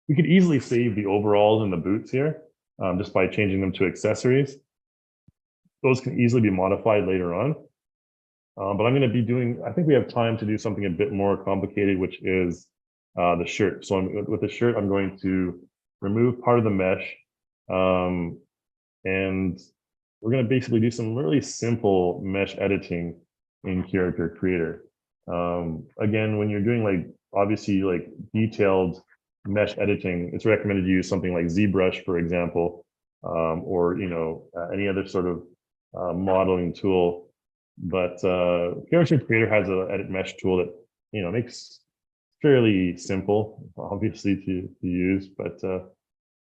we could easily save the overalls and the boots here just by changing them to accessories. Those can easily be modified later on. But I'm going to be doing, I think we have time to do something a bit more complicated, which is the shirt. So with the shirt, I'm going to remove part of the mesh and we're going to basically do some really simple mesh editing in Character Creator. Again, when you're doing like, obviously like detailed mesh editing, it's recommended to use something like ZBrush, for example, or, any other sort of modeling tool. But Character Creator has an edit mesh tool that, makes fairly simple, obviously to use, but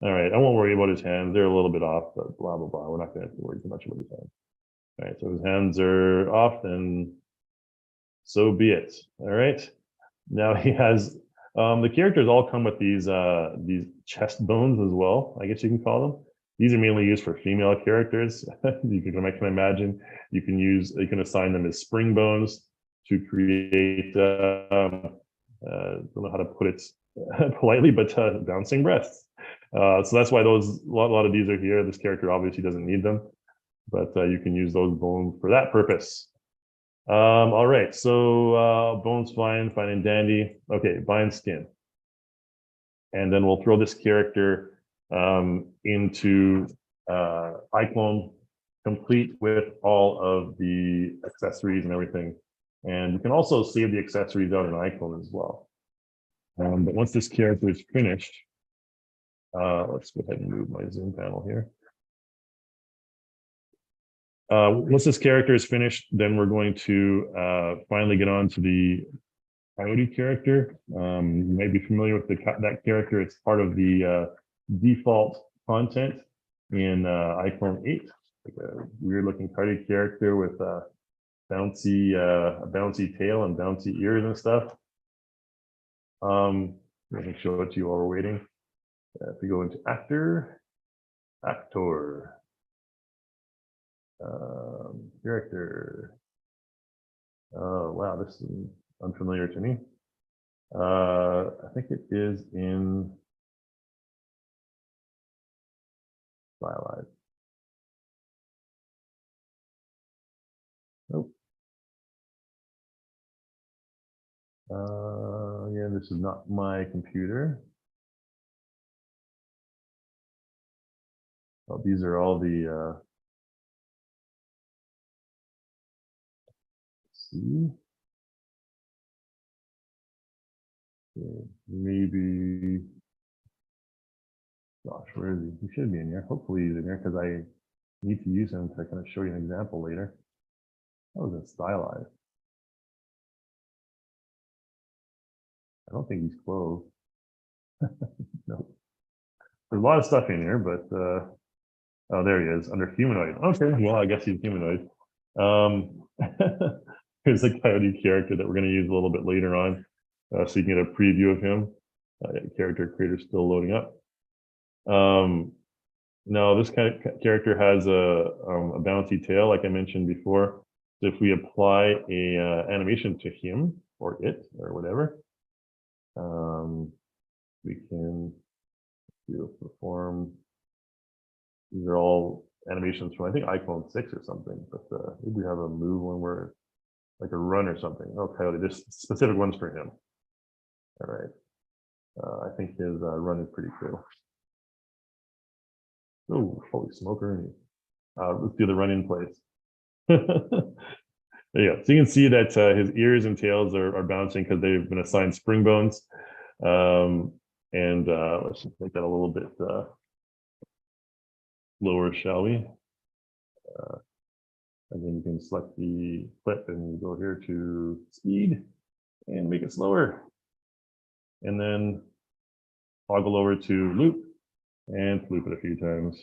all right, I won't worry about his hands. They're a little bit off, but blah, blah, blah. We're not going to worry too much about his hands. All right, so his hands are off, and so be it. All right. Now he has, the characters all come with these chest bones as well, I guess you can call them. These are mainly used for female characters. I can imagine you can assign them as spring bones to create, don't know how to put it politely, but bouncing breasts. So that's why a lot of these are here. This character obviously doesn't need them, but you can use those bones for that purpose. All right, so bones fine and dandy. Okay, bind skin. And then we'll throw this character into iClone, complete with all of the accessories and everything. And you can also save the accessories out in iClone as well. But once this character is finished, let's go ahead and move my zoom panel here. Once this character is finished, then we're going to finally get on to the Coyote character. You may be familiar with that character. It's part of the default content in iClone 8, like a weird looking Coyote character with a bouncy tail and bouncy ears and stuff. Let me show it to you while we're waiting. If we go into actor, character. Oh wow, this is unfamiliar to me. I think it is in stylized. Nope. Yeah, this is not my computer. Oh, these are all the let's see. Maybe, gosh, where is he? He should be in here. Hopefully he's in here because I need to use him to kind of show you an example later. That was in stylized. I don't think he's closed. No. There's a lot of stuff in here, but oh, there he is under humanoid. Okay, well, I guess he's humanoid. Here's the Coyote character that we're going to use a little bit later on, so you can get a preview of him. Character creator still loading up. Now this kind of character has a bouncy tail, like I mentioned before. So if we apply a animation to him or it or whatever, we can perform. These are all animations from, I think, iClone 6 or something, but maybe we have a move when we're like a run or something. Oh, Coyote, this specific one's for him. All right. I think his run is pretty cool. Oh, holy smoker. Let's do the run in place. There you go. So you can see that his ears and tails are bouncing because they've been assigned spring bones. Let's just make that a little bit lower, shall we? And then you can select the clip and go here to speed and make it slower. And then toggle over to loop and loop it a few times.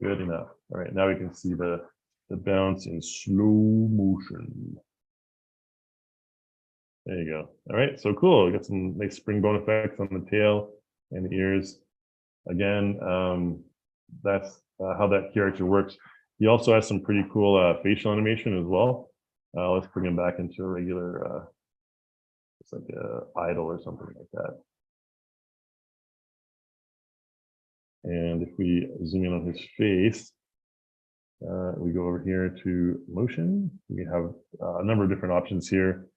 Good enough. All right, now we can see the bounce in slow motion. There you go. All right, so cool. We got some nice spring bone effects on the tail and the ears. Again, that's how that character works. He also has some pretty cool facial animation as well. Let's bring him back into a regular, it's like a idle or something like that. And if we zoom in on his face, we go over here to motion. We have a number of different options here.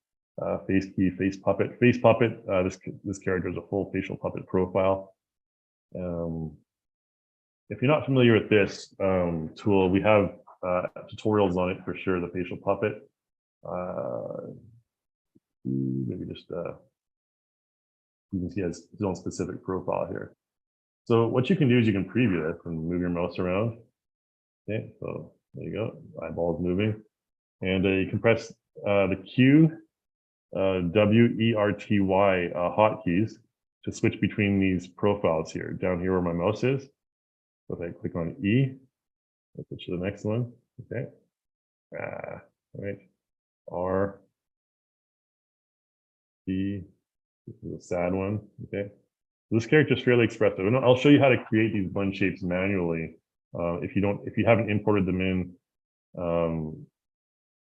Face key, face puppet. Face puppet, this character is a full facial puppet profile. if you're not familiar with this tool, we have tutorials on it for sure, the facial puppet. Maybe just you can see it has its own specific profile here. So what you can do is you can preview this and move your mouse around. Okay, so there you go, eyeballs moving. And you can press the Q, W, E, R, T, Y hotkeys to switch between these profiles here, down here where my mouse is. So if I click on E, I'll switch to the next one. Okay. All right. R, D, this is a sad one. Okay. This character is fairly expressive, and I'll show you how to create these bun shapes manually. If you haven't imported them in,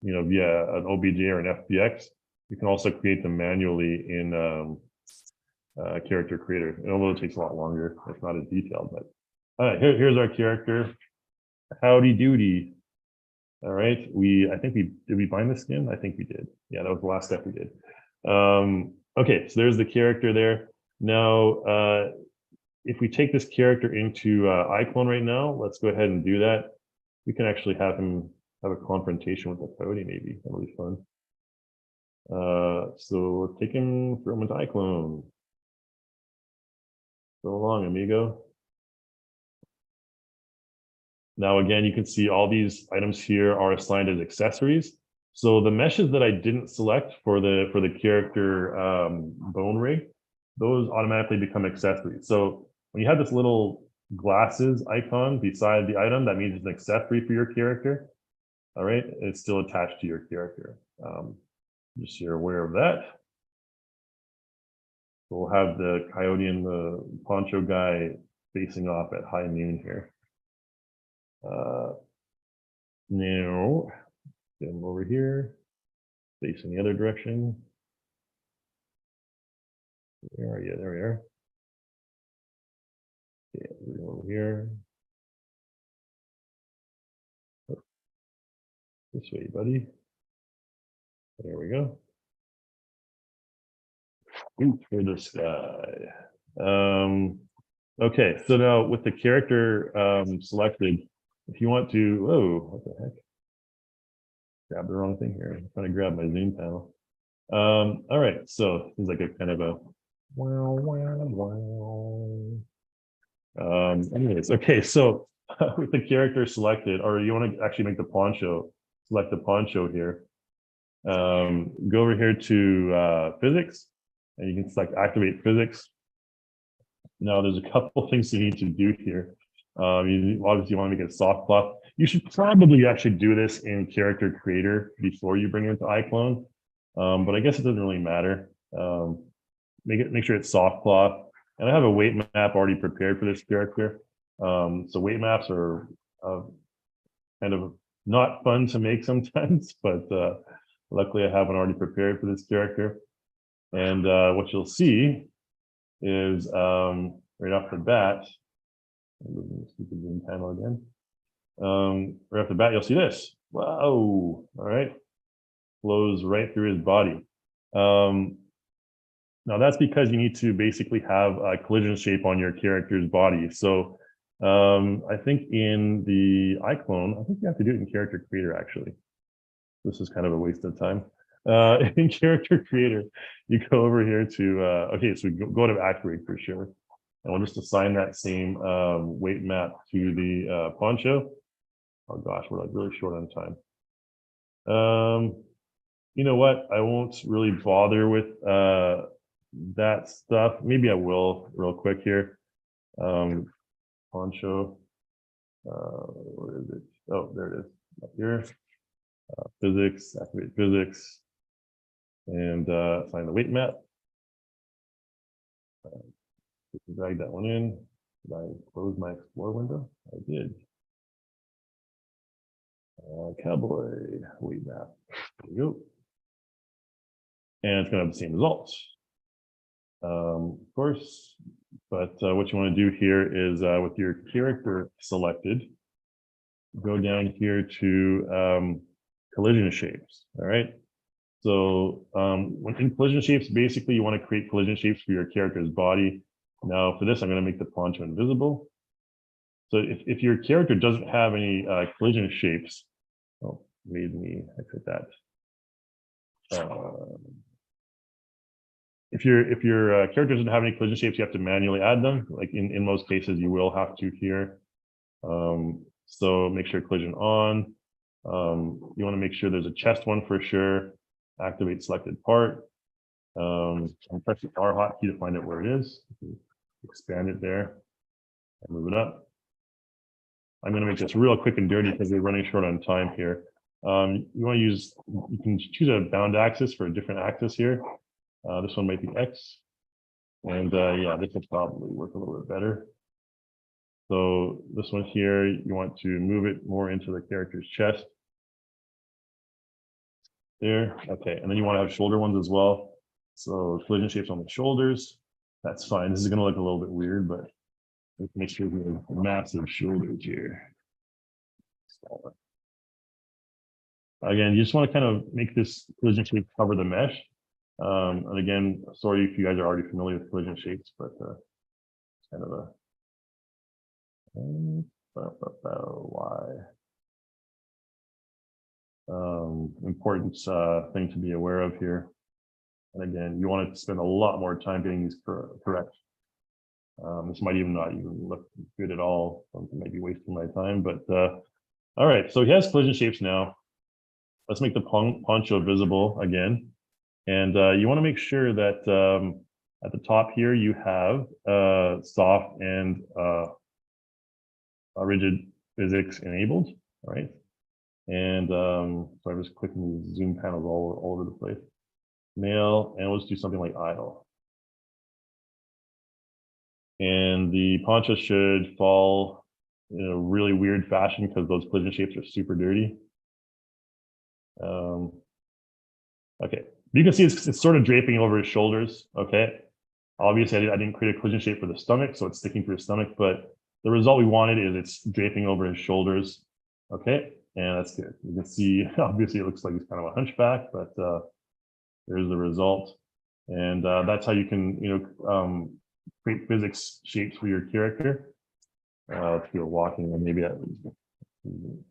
via an OBJ or an FBX, you can also create them manually in Character Creator. And although it takes a lot longer, it's not as detailed. But all right, here's our character. Howdy doody. All right, did we bind the skin? I think we did. Yeah, that was the last step we did. Okay, so there's the character there. Now, if we take this character into iClone right now, let's go ahead and do that. We can actually have him have a confrontation with the coyote, maybe. That'll be fun. So let's take him, throw him into iClone. So long, amigo. Now, again, you can see all these items here are assigned as accessories. So the meshes that I didn't select for the character bone rig, those automatically become accessories. So when you have this little glasses icon beside the item, that means it's an accessory for your character. All right, it's still attached to your character. Just so you're aware of that. We'll have the coyote and the poncho guy facing off at high noon here. Now, get him over here, facing the other direction. Where are you? There we are. Okay, we're over here. Oh, this way, buddy. There we go. Ooh, for the sky. Okay, so now with the character selected, if you want to, whoa, what the heck? Grab the wrong thing here. I'm trying to grab my Zoom panel. All right, so it's like a kind of a anyways, okay, so with the character selected, or you want to actually make the poncho, select the poncho here. Go over here to physics, and you can select activate physics. Now there's a couple things you need to do here. You obviously want to make it soft cloth. You should probably actually do this in Character Creator before you bring it into iClone, but I guess it doesn't really matter. Make sure it's soft cloth, and I have a weight map already prepared for this character. So weight maps are kind of not fun to make sometimes, but luckily I have one already prepared for this character. And what you'll see is right off the bat, stupid Zoom panel again. Right off the bat, you'll see this. Whoa! All right, flows right through his body. Now that's because you need to basically have a collision shape on your character's body. So I think in the iClone, I think you have to do it in Character Creator actually. This is kind of a waste of time. In Character Creator, you go over here to, okay, so we go to AccuRIG for sure. And we'll just assign that same weight map to the poncho. Oh gosh, we're like really short on time. You know what? I won't really bother with that stuff. Maybe I will real quick here. Poncho, where is it? Oh, there it is, up here. Physics, activate physics, and assign the weight map. Drag that one in. Did I close my Explore window? I did. Cowboy weight map. There we go. And it's going to have the same results, of course. But what you want to do here is with your character selected, go down here to collision shapes. All right. So when in collision shapes, basically you want to create collision shapes for your character's body. Now for this, I'm going to make the poncho invisible. So if your character doesn't have any collision shapes, oh, made me exit that. If your character doesn't have any collision shapes, you have to manually add them. Like in most cases, you will have to here. So make sure collision on. You want to make sure there's a chest one for sure. Activate selected part. And press the R hotkey to find out where it is. Expand it there and move it up. I'm going to make this real quick and dirty because we're running short on time here. You want to use, you can choose a bound axis for a different axis here. This one might be X. And yeah, this will probably work a little bit better. So this one here, you want to move it more into the character's chest. There, okay, and then you want to have shoulder ones as well. So collision shapes on the shoulders, that's fine. This is going to look a little bit weird, but let's make sure we have massive shoulders here. Again, you just want to kind of make this collision shape cover the mesh. And again, sorry if you guys are already familiar with collision shapes, but it's kind of a why important thing to be aware of here. And again, you want to spend a lot more time getting these correct. This might even not even look good at all. I might be wasting my time, but all right. So he has collision shapes now. Let's make the poncho visible again. And you want to make sure that at the top here, you have soft and rigid physics enabled, all right? And so I'm just clicking these zoom panels all over the place. Male, and let's do something like idle. And the poncho should fall in a really weird fashion because those collision shapes are super dirty. Okay, you can see it's sort of draping over his shoulders, okay? Obviously, I didn't create a collision shape for the stomach, so it's sticking to his stomach, but the result we wanted is it's draping over his shoulders, okay? And that's good. You can see, obviously, it looks like he's kind of a hunchback, but there's the result. And that's how you can, create physics shapes for your character. If you're walking, and maybe flow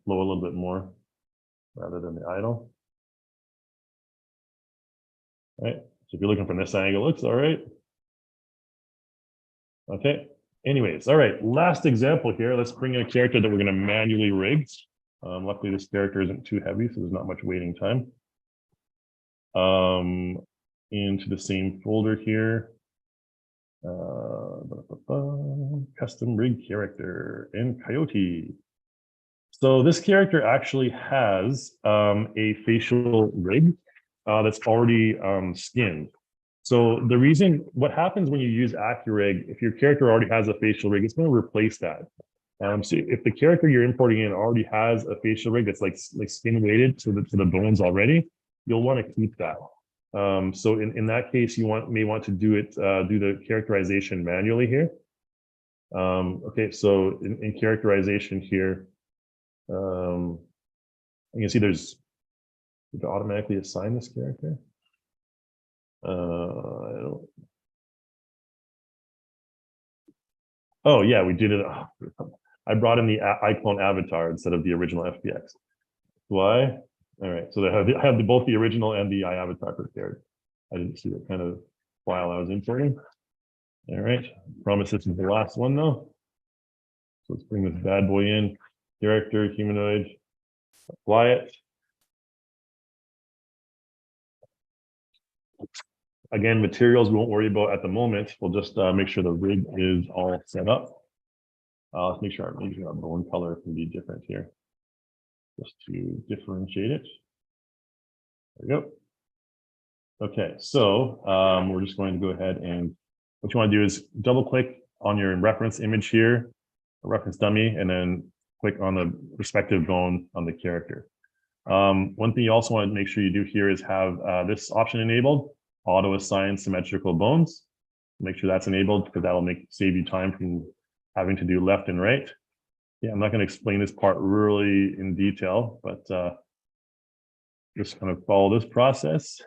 a little bit more rather than the idle. All right. So if you're looking from this angle, it looks all right. Okay. Anyways, all right. Last example here. Let's bring in a character that we're going to manually rig. Luckily, this character isn't too heavy, so there's not much waiting time. Into the same folder here. Custom rig character and Coyote. So this character actually has a facial rig that's already skinned. So the reason, what happens when you use AccuRIG, if your character already has a facial rig, it's going to replace that. So if the character you're importing in already has a facial rig that's like skin weighted to the bones already, you'll want to keep that. So in that case, you may want to do the characterization manually here. Okay, so in characterization here, you can see there's, you can automatically assign this character. Oh yeah, we did it. I brought in the iClone avatar instead of the original FBX. Why? All right, so I have both the original and the iAvatar prepared. I didn't see that kind of while I was importing. All right, promise this is the last one though. So let's bring this bad boy in. Character, humanoid, apply it. Again, materials we won't worry about at the moment. We'll just make sure the rig is all set up. Let's make sure our bone color can be different here, just to differentiate it. There we go. Okay, so we're just going to go ahead and what you want to do is double click on your reference image here, a reference dummy, and then click on the respective bone on the character. One thing you also want to make sure you do here is have this option enabled, auto assign symmetrical bones. Make sure that's enabled because that'll save you time from having to do left and right. Yeah, I'm not going to explain this part really in detail, but just kind of follow this process.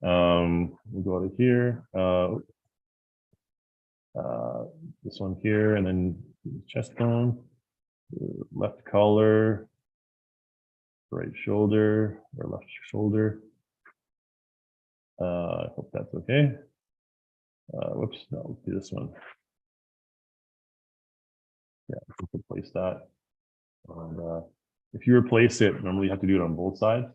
We'll go to here, this one here, and then chest bone, left collar, right shoulder, or left shoulder. I hope that's okay. Whoops, no, let's do this one. Yeah, we can place that. And if you replace it, normally you have to do it on both sides.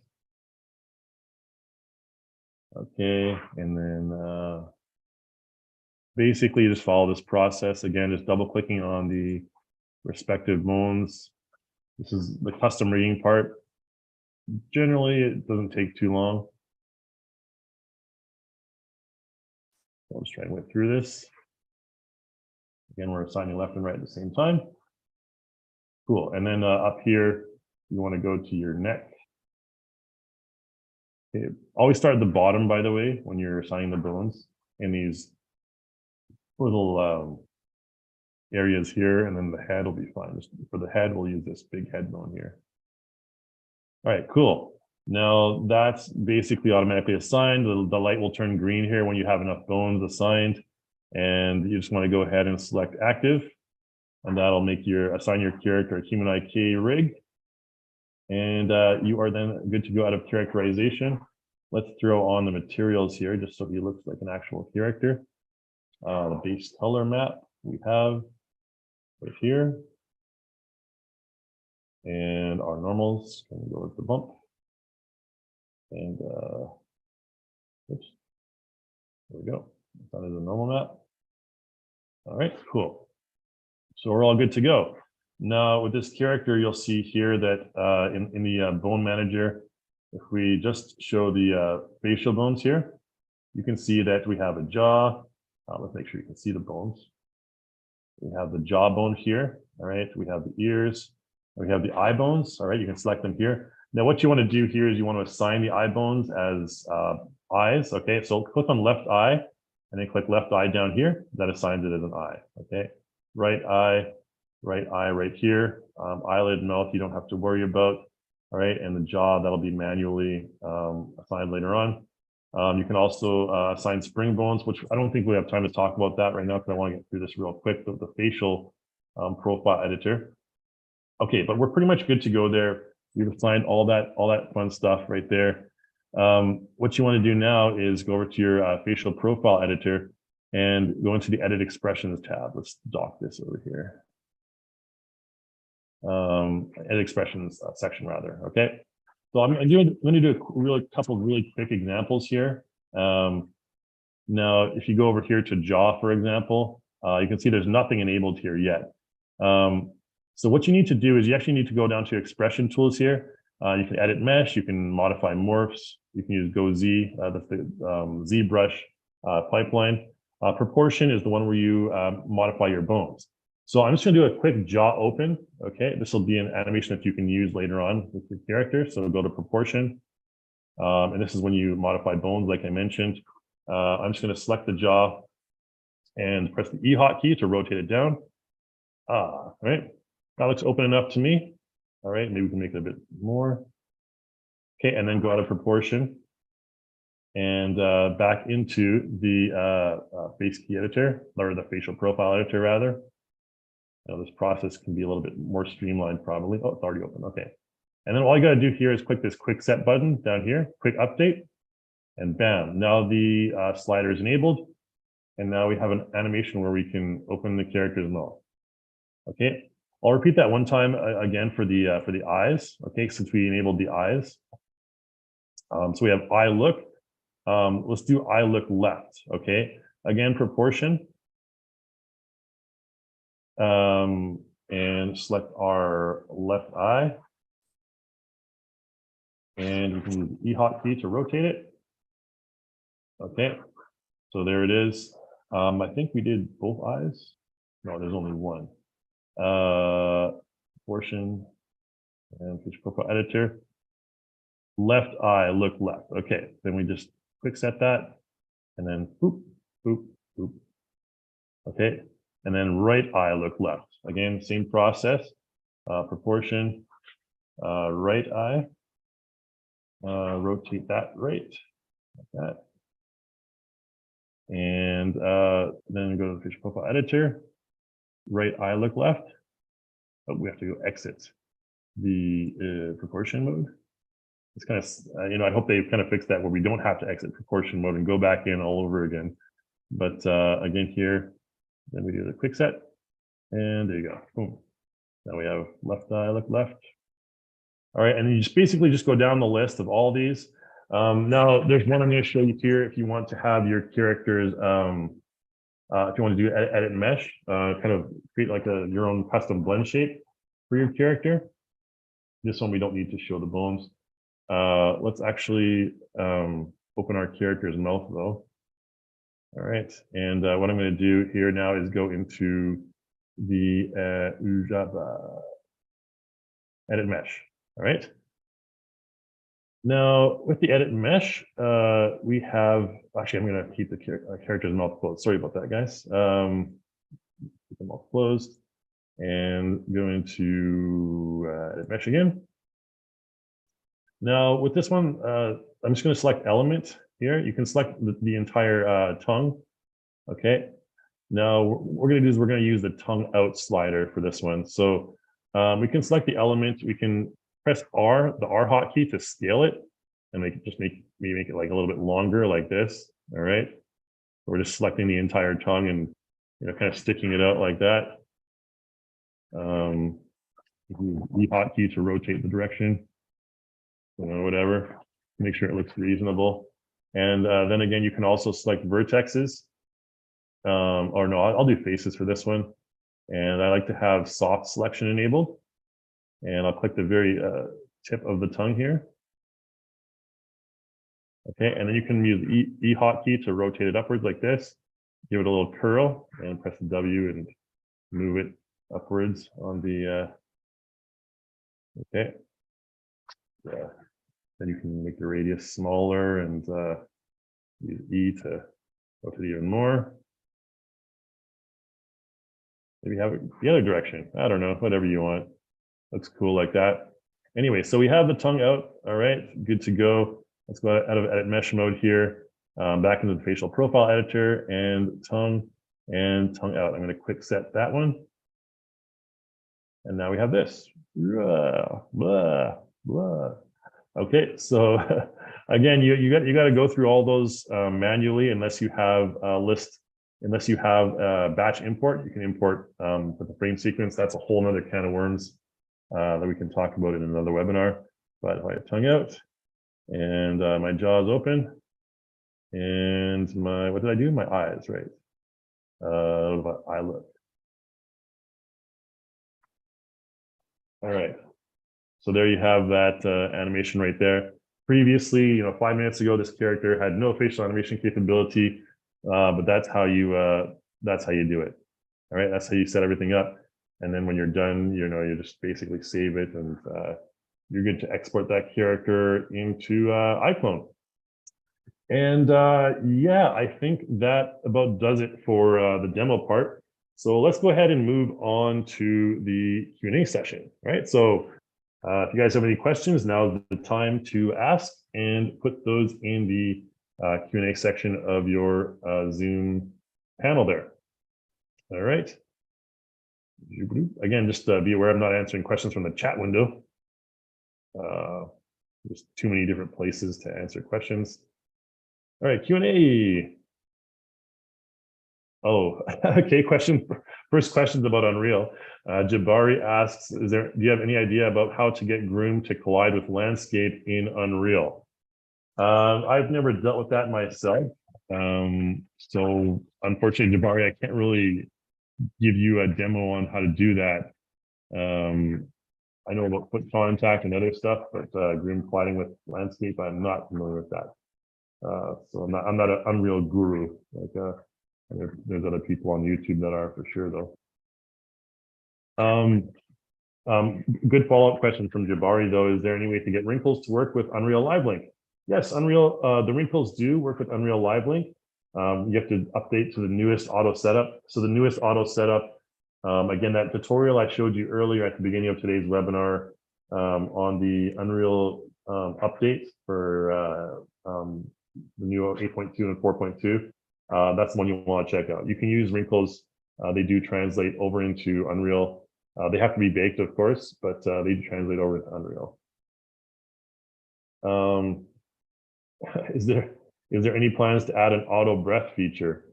Okay, and then basically just follow this process. Again, just double clicking on the respective bones. This is the custom rigging part. Generally, it doesn't take too long. I'll just try and whip through this. Again, we're assigning left and right at the same time. Cool. And then up here, you want to go to your neck. Okay. Always start at the bottom, by the way, when you're assigning the bones in these little areas here, and then the head will be fine. Just for the head, we'll use this big head bone here. All right, cool. Now that's basically automatically assigned. The light will turn green here when you have enough bones assigned. And you just want to go ahead and select active. And that'll make assign your character a HumanIK rig. And you are then good to go out of characterization. Let's throw on the materials here just so he looks like an actual character. The base color map we have right here. And our normals can go with the bump. And oops, there we go. That is a normal map. All right, cool. So we're all good to go. Now with this character, you'll see here that in the bone manager, if we just show the facial bones here, you can see that we have a jaw. Let's make sure you can see the bones. We have the jawbone here. All right, we have the ears. We have the eye bones. All right, you can select them here. Now what you want to do here is you want to assign the eye bones as eyes. Okay, so click on left eye and then click left eye down here. That assigns it as an eye. Okay, right eye right here. Eyelid, mouth, you don't have to worry about. All right, and the jaw, that'll be manually assigned later on. You can also assign spring bones, which I don't think we have time to talk about that right now because I want to get through this real quick, the facial profile editor. Okay, but we're pretty much good to go there. We've assigned all that fun stuff right there. What you want to do now is go over to your facial profile editor and go into the Edit Expressions tab. Let's dock this over here. Edit Expressions section rather. Okay, so I'm going to do a couple of really quick examples here. Now, if you go over here to jaw, for example, you can see there's nothing enabled here yet. So what you need to do is you actually need to go down to expression tools here. You can edit mesh, you can modify morphs, you can use Go Z, that's the ZBrush pipeline. Proportion is the one where you modify your bones. So I'm just going to do a quick jaw open. Okay, this will be an animation that you can use later on with your character. So go to proportion. And this is when you modify bones, like I mentioned. I'm just going to select the jaw and press the E hotkey to rotate it down. All right, that looks open enough to me. All right, maybe we can make it a bit more. Okay, and then go out of proportion and back into the face key editor, or the facial profile editor rather. Now this process can be a little bit more streamlined probably. Oh, it's already open, okay. And then all you gotta do here is click this quick set button down here, quick update, and bam, now the slider is enabled. And now we have an animation where we can open the character's mouth. Okay, I'll repeat that one time again for the eyes, okay, since we enabled the eyes. So we have eye look. Let's do eye look left, okay? Again, proportion. And select our left eye. And we can use the E hotkey to rotate it. Okay, so there it is. I think we did both eyes. No, there's only one. Proportion and facial profile editor. Left eye, look left. Okay, then we just quick set that, and then boop, boop, boop. Okay, and then right eye, look left. Again, same process. Proportion, right eye. Rotate that right, like that. And then go to the facial profile editor. right eye look left. But we have to go exit the proportion mode. It's kind of, I hope they kind of fix that where we don't have to exit proportion mode and go back in all over again. But again here, then we do the quick set, and there you go. Boom. Now we have left eye look left. All right, and you just basically just go down the list of all these. Now there's one I'm going to show you here if you want to have your characters, if you want to do edit mesh, kind of create like your own custom blend shape for your character. This one we don't need to show the bones. Let's actually open our character's mouth though. All right, and what I'm going to do here now is go into the edit mesh. All right. Now with the edit mesh, we have, actually I'm going to keep the character's mouth closed. Sorry about that, guys. Keep the mouth closed and go into edit mesh again. Now with this one, I'm just going to select element here. You can select the entire tongue. Okay. Now what we're going to do is we're going to use the tongue out slider for this one. So we can select the element. We can press R, the R hotkey to scale it, and make it like a little bit longer like this. All right. We're just selecting the entire tongue and kind of sticking it out like that. The hotkey to rotate the direction. Whatever, make sure it looks reasonable. And then again, you can also select vertexes. Or no, I'll do faces for this one. And I like to have soft selection enabled. And I'll click the very tip of the tongue here. Okay, and then you can use the E hotkey to rotate it upwards like this. Give it a little curl and press the W and move it upwards on the, okay. Yeah. Then you can make the radius smaller and use E to rotate even more. Maybe have it the other direction. I don't know, whatever you want. Looks cool like that. Anyway, so we have the tongue out. All right, good to go. Let's go out of edit mesh mode here, back into the facial profile editor and tongue out. I'm going to quick set that one. And now we have this. Blah, blah, blah. Okay, so again, you got to go through all those manually unless you have a list, unless you have a batch import. You can import with the frame sequence. That's a whole nother can of worms that we can talk about in another webinar. But if I have tongue out and my jaw is open and what did I do? My eyes, right? Eye look. All right. So there you have that animation right there. Previously, 5 minutes ago, this character had no facial animation capability, but that's how you do it. All right, that's how you set everything up. And then when you're done, you just basically save it, and you're good to export that character into iClone. And yeah, I think that about does it for the demo part. So let's go ahead and move on to the Q&A session. Right. So if you guys have any questions, now's the time to ask and put those in the Q&A section of your Zoom panel there. All right. Again, just be aware I'm not answering questions from the chat window. There's too many different places to answer questions. All right, Q&A. Oh, okay, first question's about Unreal. Jabari asks, do you have any idea about how to get groom to collide with landscape in Unreal? I've never dealt with that myself. So unfortunately, Jabari, I can't really give you a demo on how to do that. I know about foot contact and other stuff, but groom colliding with landscape, I'm not familiar with that. So I'm not an Unreal guru. Like there's other people on YouTube that are for sure though. Good follow-up question from Jabari though. Is there any way to get wrinkles to work with Unreal Live Link? Yes, Unreal. The wrinkles do work with Unreal Live Link. You have to update to the newest auto setup. So the newest auto setup, again, that tutorial I showed you earlier at the beginning of today's webinar on the Unreal update for the new 8.2 and 4.2. That's the one you want to check out. You can use wrinkles they do translate over into Unreal. They have to be baked, of course, but they do translate over to Unreal. Is there any plans to add an auto breath feature?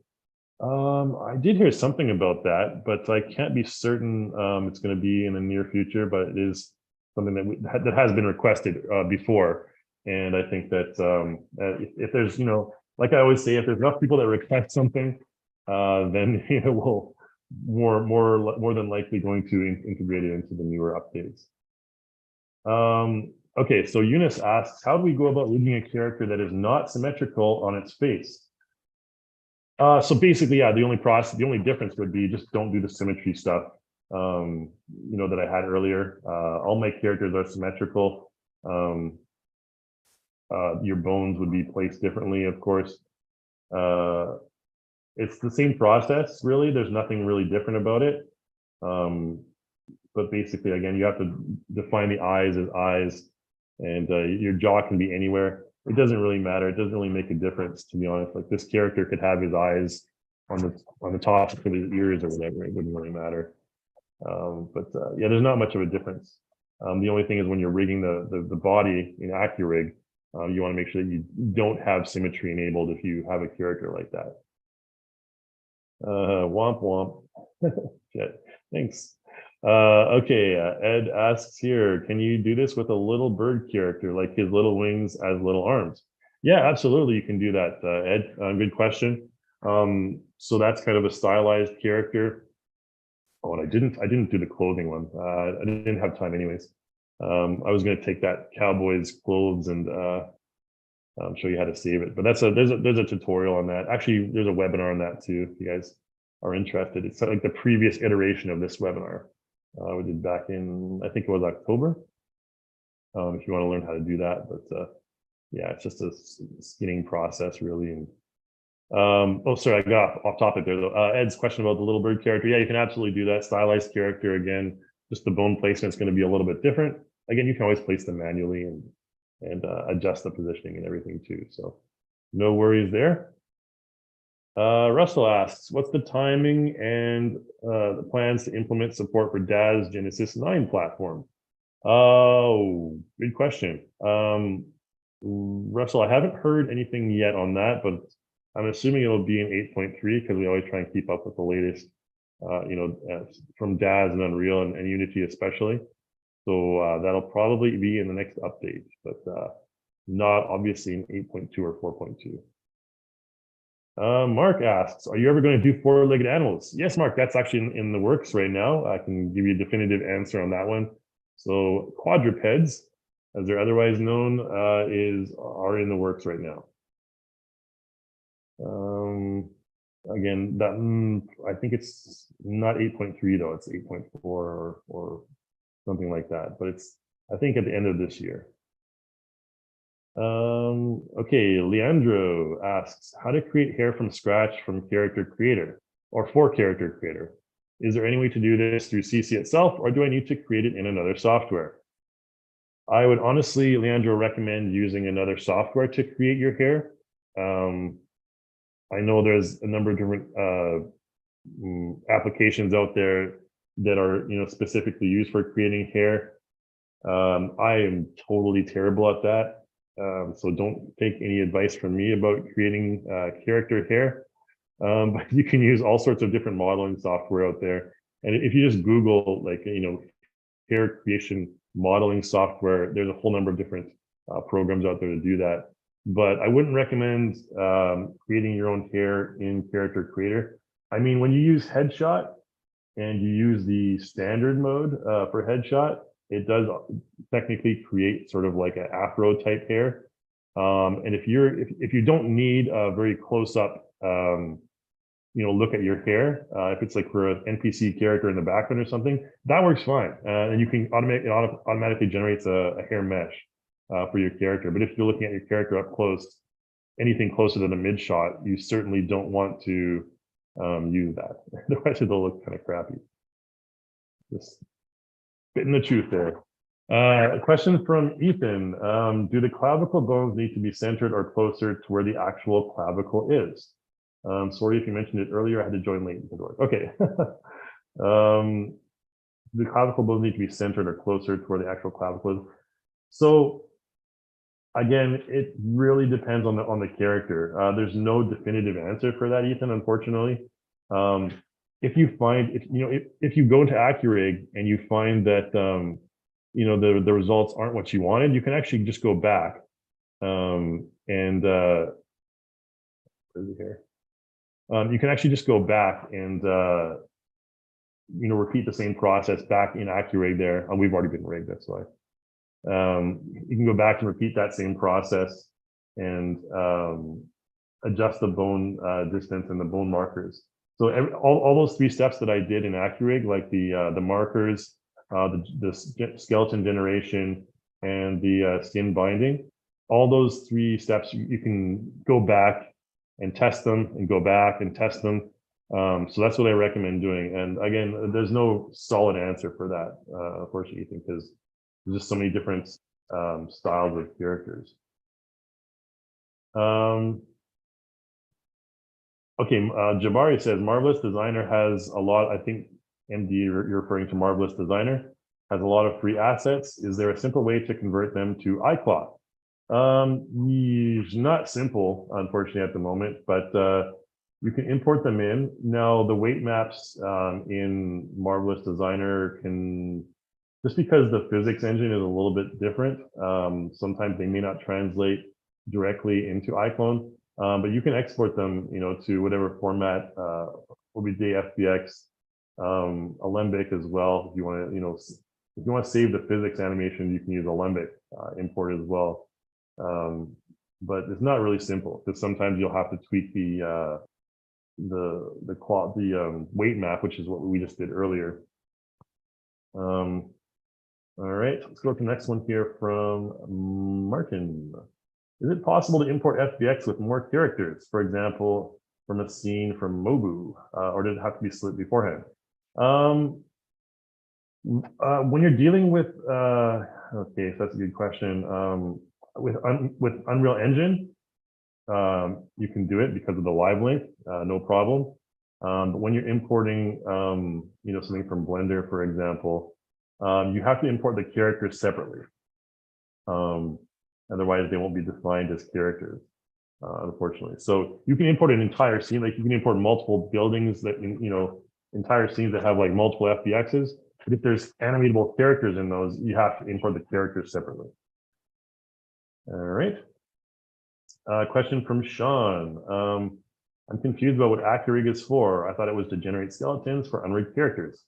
I did hear something about that, but I can't be certain it's going to be in the near future, but it is something that has been requested before. And I think that if there's, like I always say, if there's enough people that request something, then we'll more than likely going to integrate it into the newer updates. Okay, so Eunice asks, how do we go about rigging a character that is not symmetrical on its face? So basically, yeah, the only difference would be just don't do the symmetry stuff, that I had earlier. All my characters are symmetrical. Your bones would be placed differently, of course. It's the same process, really. There's nothing really different about it. But basically, again, you have to define the eyes as eyes, and your jaw can be anywhere. It doesn't really matter. It doesn't really make a difference, to be honest. Like this character could have his eyes on the top of his ears or whatever. It wouldn't really matter. Yeah, there's not much of a difference. The only thing is when you're rigging the body in AccuRIG, you want to make sure that you don't have symmetry enabled if you have a character like that. Womp womp. Shit. Thanks. Okay, Ed asks here, can you do this with a little bird character, like his little wings as little arms? Yeah, absolutely, you can do that, Ed. Good question. So that's kind of a stylized character. Oh, and I didn't do the clothing one. I didn't have time anyways. I was going to take that cowboy's clothes and show you how to save it. But there's a tutorial on that. Actually, there's a webinar on that too, if you guys are interested. It's like the previous iteration of this webinar. We did back in, I think it was October. If you want to learn how to do that, but yeah, it's just a skinning process really. And oh, sorry, I got off topic there though. Ed's question about the little bird character. Yeah, you can absolutely do that. Stylized character, again, just the bone placement is going to be a little bit different. Again, you can always place them manually and adjust the positioning and everything too. So no worries there. Russell asks, what's the timing and the plans to implement support for DAS Genesis 9 platform? Oh, good question. Russell, I haven't heard anything yet on that, but I'm assuming it'll be in 8.3 because we always try and keep up with the latest, from DAS and Unreal and Unity especially. So that'll probably be in the next update, but not obviously in 8.2 or 4.2. Mark asks, are you ever going to do four-legged animals? Yes, Mark, that's actually in the works right now. I can give you a definitive answer on that one. So quadrupeds, as they're otherwise known, are in the works right now. Again, that I think it's not 8.3 though, it's 8.4 or something like that, but it's, I think, at the end of this year. Okay, Leandro asks, how to create hair from scratch from Character Creator or for Character Creator? Is there any way to do this through CC itself, or do I need to create it in another software? I would honestly, Leandro, recommend using another software to create your hair. I know there's a number of different applications out there that are, specifically used for creating hair. I am totally terrible at that. So don't take any advice from me about creating character hair. But you can use all sorts of different modeling software out there. And if you just Google, like, hair creation modeling software, there's a whole number of different programs out there to do that. But I wouldn't recommend creating your own hair in Character Creator. I mean, when you use Headshot and you use the standard mode for Headshot, it does technically create sort of like an afro type hair. And if you don't need a very close up, look at your hair, if it's like for an NPC character in the background or something, that works fine. And you can automatically generates a hair mesh for your character. But if you're looking at your character up close, anything closer than a mid shot, you certainly don't want to use that. Otherwise it'll look kind of crappy. Just spitting the truth there. A question from Ethan. Do the clavicle bones need to be centered or closer to where the actual clavicle is? Sorry if you mentioned it earlier, I had to join late. Okay. The clavicle bones need to be centered or closer to where the actual clavicle is. So again, it really depends on the character. There's no definitive answer for that, Ethan, unfortunately. If you find, if you go into AccuRig and you find that the results aren't what you wanted, you can actually just go back where's it here? You can actually just go back and repeat the same process back in AccuRig there. And we've already been rigged, that's why. You can go back and repeat that same process and adjust the bone distance and the bone markers. So all those 3 steps that I did in AccuRig, like the markers, the skeleton generation, and the skin binding, all those 3 steps, you can go back and test them and go back and test them. So that's what I recommend doing. And again, there's no solid answer for that, unfortunately, because there's just so many different styles of characters. Okay, Jabari says, Marvelous Designer has a lot, I think, MD, you're referring to Marvelous Designer, has a lot of free assets. Is there a simple way to convert them to iClone? Not simple, unfortunately, at the moment, but you can import them in. Now, the weight maps in Marvelous Designer can, just because the physics engine is a little bit different, sometimes they may not translate directly into iClone. But you can export them, to whatever format, OBJ, FBX, Alembic as well. If you want to, if you want to save the physics animation, you can use Alembic import as well. But it's not really simple because sometimes you'll have to tweak the weight map, which is what we just did earlier. All right, let's go to the next one here from Martin. Is it possible to import FBX with more characters, for example, from a scene from Mobu, or did it have to be split beforehand? When you're dealing with, okay, so that's a good question. With Unreal Engine, you can do it because of the live link, no problem. But when you're importing, something from Blender, for example, you have to import the characters separately. Otherwise, they won't be defined as characters, unfortunately. So you can import an entire scene, like you can import multiple buildings that, entire scenes that have like multiple FBXs. But if there's animatable characters in those, you have to import the characters separately. All right. Question from Sean. I'm confused about what AccuRig is for. I thought it was to generate skeletons for unrigged characters.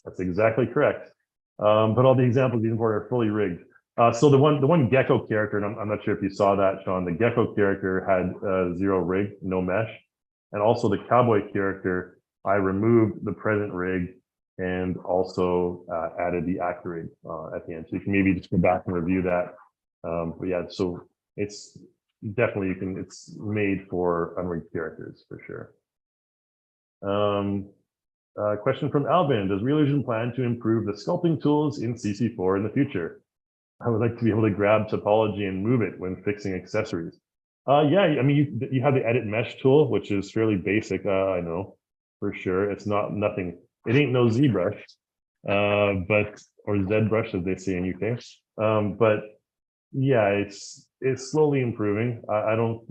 That's exactly correct. But all the examples you import are fully rigged. So the one gecko character, and I'm not sure if you saw that, Sean, the gecko character had 0 rig, no mesh. And also the cowboy character, I removed the present rig and also added the AccuRig at the end. So you can maybe just go back and review that. But yeah, so it's definitely, it's made for unrigged characters for sure. Question from Alvin, does Reallusion plan to improve the sculpting tools in CC4 in the future? I would like to be able to grab topology and move it when fixing accessories. Yeah, I mean, you have the edit mesh tool, which is fairly basic, I know, for sure. It's nothing, it ain't no ZBrush, or ZBrush, as they say in UK. But yeah, it's slowly improving. I don't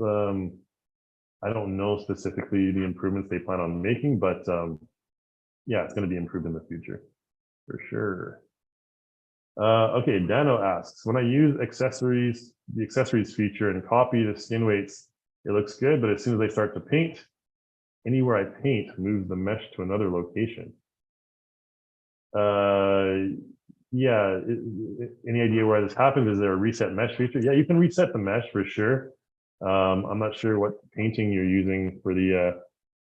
know specifically the improvements they plan on making, but yeah, it's going to be improved in the future, for sure. Okay, Dano asks, when I use the accessories feature and copy the skin weights, it looks good, but as soon as I start to paint, anywhere I paint moves the mesh to another location. Yeah, any idea why this happens? Is there a reset mesh feature? Yeah, you can reset the mesh for sure. I'm not sure what painting you're using for the,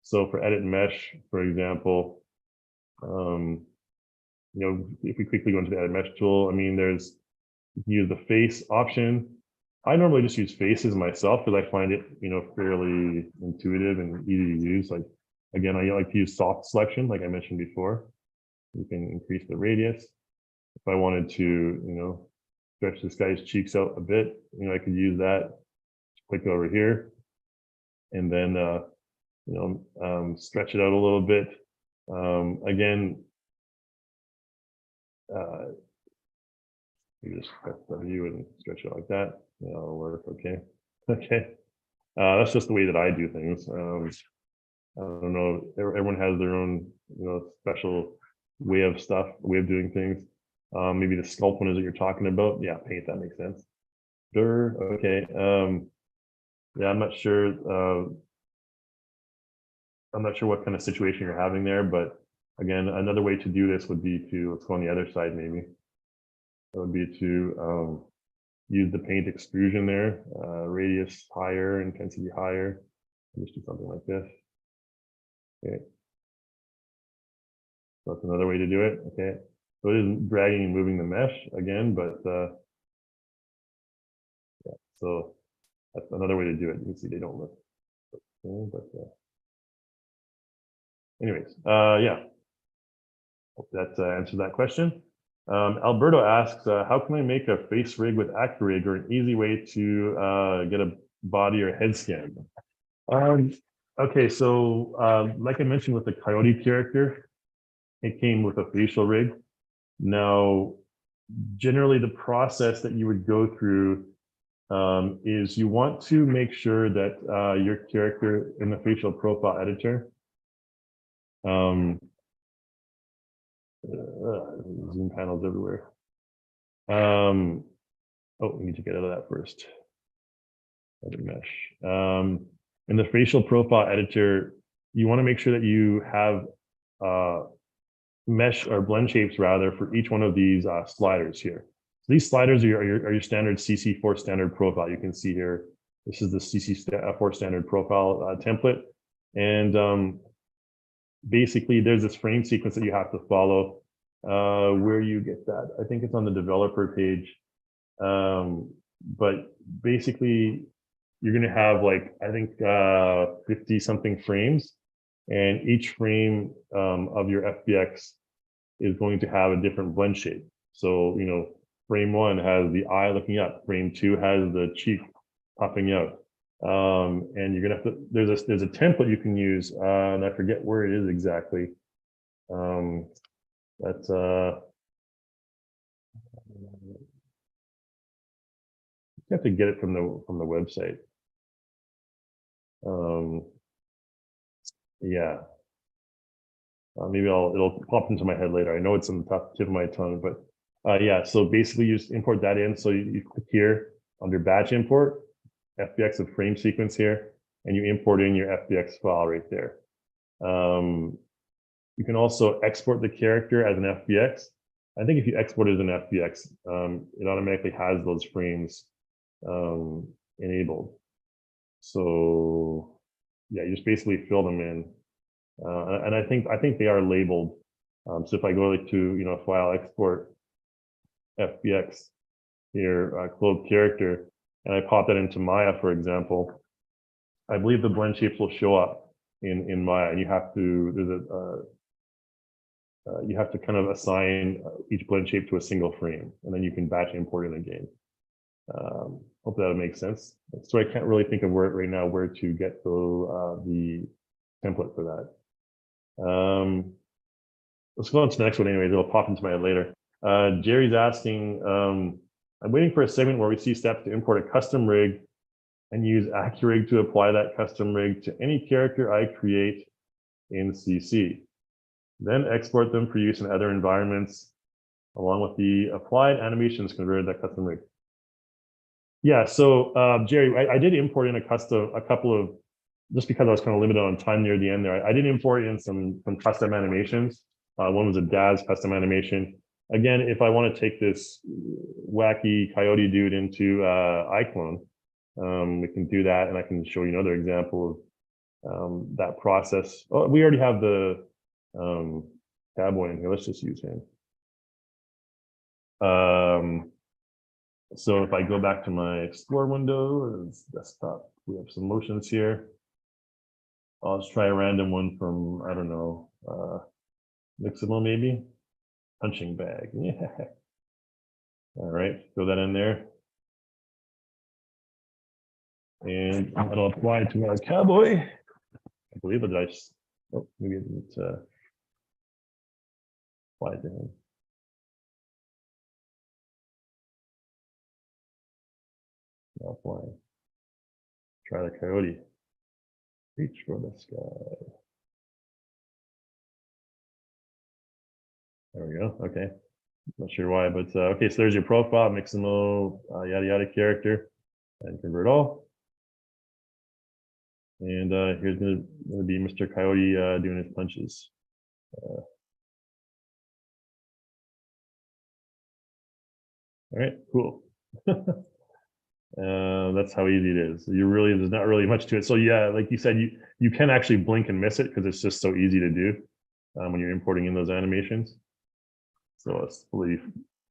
so for edit mesh, for example, if we quickly go into the edit mesh tool, I mean, you can use the face option. I normally just use faces myself because I find it, fairly intuitive and easy to use. Like, again, I like to use soft selection, like I mentioned before. You can increase the radius. If I wanted to, stretch this guy's cheeks out a bit, I could use that. Click over here, and then stretch it out a little bit. Again, you just press W and stretch it like that. That'll work. Okay. Okay. That's just the way that I do things. I don't know. Everyone has their own, special way of doing things. Maybe the sculpt one is what you're talking about. Yeah, paint. That makes sense. Sure. Okay. Yeah, I'm not sure. I'm not sure what kind of situation you're having there, but again, another way to do this would be to, let's go on the other side maybe. That would be to use the paint extrusion there, radius higher, intensity higher. Just do something like this. Okay. So that's another way to do it. Okay. So it is dragging and moving the mesh again, but yeah, so that's another way to do it. You can see they don't look, but anyways, yeah. Hope that answers that question. Alberto asks, how can I make a face rig with AccuRIG, or an easy way to get a body or head scan? Okay, so like I mentioned with the Coyote character, it came with a facial rig. Now, generally the process that you would go through is you want to make sure that your character in the facial profile editor, zoom panels everywhere. Oh, we need to get out of that first. Other mesh. In the facial profile editor, you want to make sure that you have mesh or blend shapes rather for each one of these sliders here. So these sliders are your standard CC4 standard profile. You can see here, this is the CC4 standard profile template. And basically there's this frame sequence that you have to follow. Where you get that, I think it's on the developer page. But basically you're going to have like, I think 50 something frames, and each frame of your FBX is going to have a different blend shape. So, frame 1 has the eye looking up, frame 2 has the cheek popping out. And you're gonna have to, there's a template you can use, and I forget where it is exactly. That's you have to get it from the website. Yeah. Maybe it'll pop into my head later. I know it's on the top tip of my tongue, but yeah. So basically, you just import that in. So you click here under batch import, FBX of frame sequence here, and you import in your FBX file right there. You can also export the character as an FBX. I think if you export it as an FBX, it automatically has those frames enabled. So yeah, you just basically fill them in. And I think they are labeled. So if I go to file export FBX here, clothed character, and I pop that into Maya, for example, I believe the blend shapes will show up in Maya, and you have to kind of assign each blend shape to a single frame, and then you can batch import it again. Hope that makes sense. So I can't really think of right now where to get the template for that. Let's go on to the next one anyways. It'll pop into my head later. Jerry's asking, I'm waiting for a segment where we see steps to import a custom rig and use AccuRIG to apply that custom rig to any character I create in CC. Then export them for use in other environments, along with the applied animations converted that custom rig. Yeah, so Jerry, I did import in a couple of, just because I was kind of limited on time near the end there, I did import in some custom animations. One was a Daz custom animation. Again, if I want to take this wacky coyote dude into iClone, we can do that, and I can show you another example of that process. Oh, we already have the cowboy in here. Let's just use him. So if I go back to my Explore window, desktop, we have some motions here. I'll just try a random one from, I don't know, Mixable maybe. Punching bag. Yeah. All right, throw that in there. And that'll apply to our cowboy. I believe it. Oh, maybe I didn't apply to him. Not applying. Try the coyote. Reach for the sky. There we go. Okay. Not sure why, but okay. So there's your profile, Mixamo, yada yada character, and convert all. And here's going to be Mr. Coyote doing his punches. All right, cool. That's how easy it is. There's not really much to it. So yeah, like you said, you can actually blink and miss it because it's just so easy to do when you're importing in those animations. So it's fully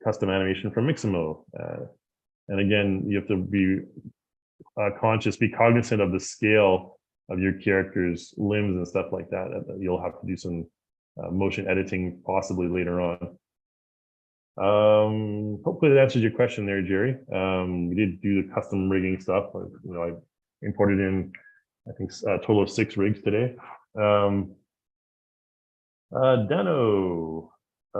custom animation from Mixamo. And again, you have to be conscious, be cognizant of the scale of your character's limbs and stuff like that. You'll have to do some motion editing possibly later on. Hopefully that answers your question there, Jerry. We did do the custom rigging stuff. I imported in, I think, a total of 6 rigs today. Dano, I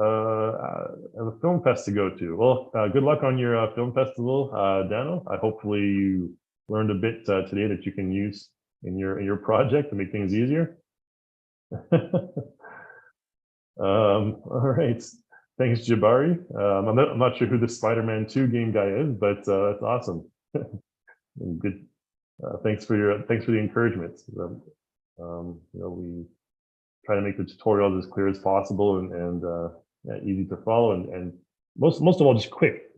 have a film fest to go to. Well, good luck on your film festival, Dano. Hopefully you learned a bit today that you can use in your project to make things easier. All right. Thanks, Jabari. I'm not sure who the Spider-Man 2 game guy is, but that's awesome. Good. Thanks for the encouragement. We try to make the tutorials as clear as possible and easy to follow, and most of all just quick,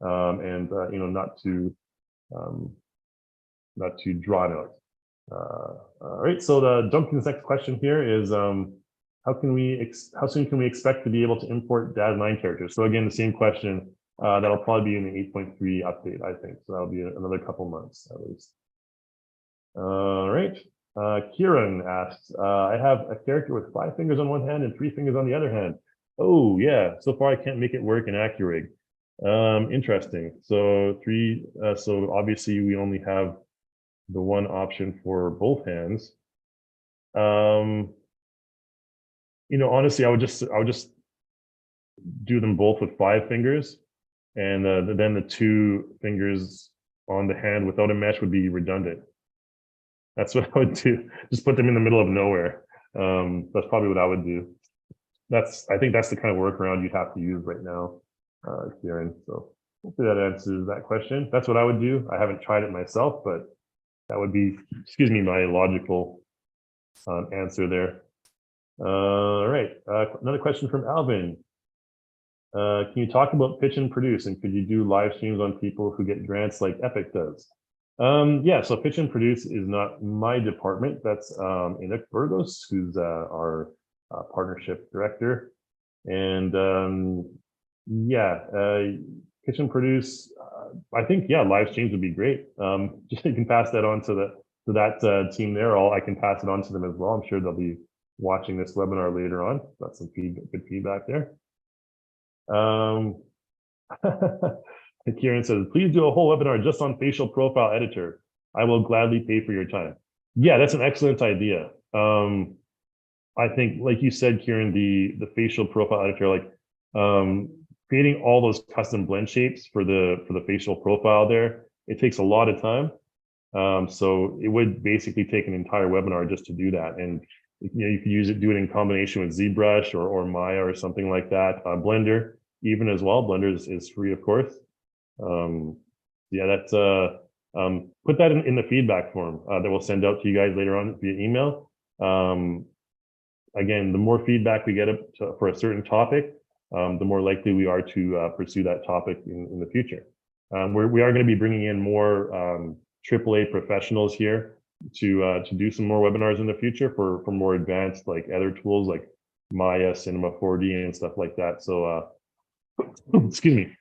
and not too drawn out. All right. So Duncan's next question here is. How soon can we expect to be able to import Dad9 characters? So again, the same question. That'll probably be in the 8.3 update, I think. So that'll be another couple months at least. All right. Kieran asks, I have a character with 5 fingers on one hand and 3 fingers on the other hand. Oh yeah. So far I can't make it work in AccuRIG. Interesting. So so obviously we only have the one option for both hands. Honestly, I would just do them both with 5 fingers, and then the 2 fingers on the hand without a mesh would be redundant. That's what I would do. Just put them in the middle of nowhere. That's probably what I would do. I think that's the kind of workaround you'd have to use right now, Kieran. So hopefully that answers that question. That's what I would do. I haven't tried it myself, but that would be, excuse me, my logical answer there. All right, another question from Alvin. Can you talk about pitch and produce, and could you do live streams on people who get grants like Epic does? Yeah, so pitch and produce is not my department. That's Enoch Burgos, who's our partnership director. And pitch and produce, I think, yeah, live streams would be great. You can pass that on to that team there. I can pass it on to them as well. I'm sure they'll be watching this webinar later on. That's some good feedback there. Kieran says, please do a whole webinar just on facial profile editor. I will gladly pay for your time. Yeah, that's an excellent idea. I think, like you said, Kieran, the facial profile editor, like creating all those custom blend shapes for the facial profile there, it takes a lot of time. So it would basically take an entire webinar just to do that. And you could do it in combination with ZBrush or Maya or something like that. Blender even as well. Blender is free, of course. Yeah, that's put that in the feedback form that we'll send out to you guys later on via email. Again, the more feedback we get for a certain topic, the more likely we are to pursue that topic in the future. We are going to be bringing in more AAA professionals here to do some more webinars in the future for more advanced like other tools like Maya, Cinema 4D, and stuff like that. So excuse me.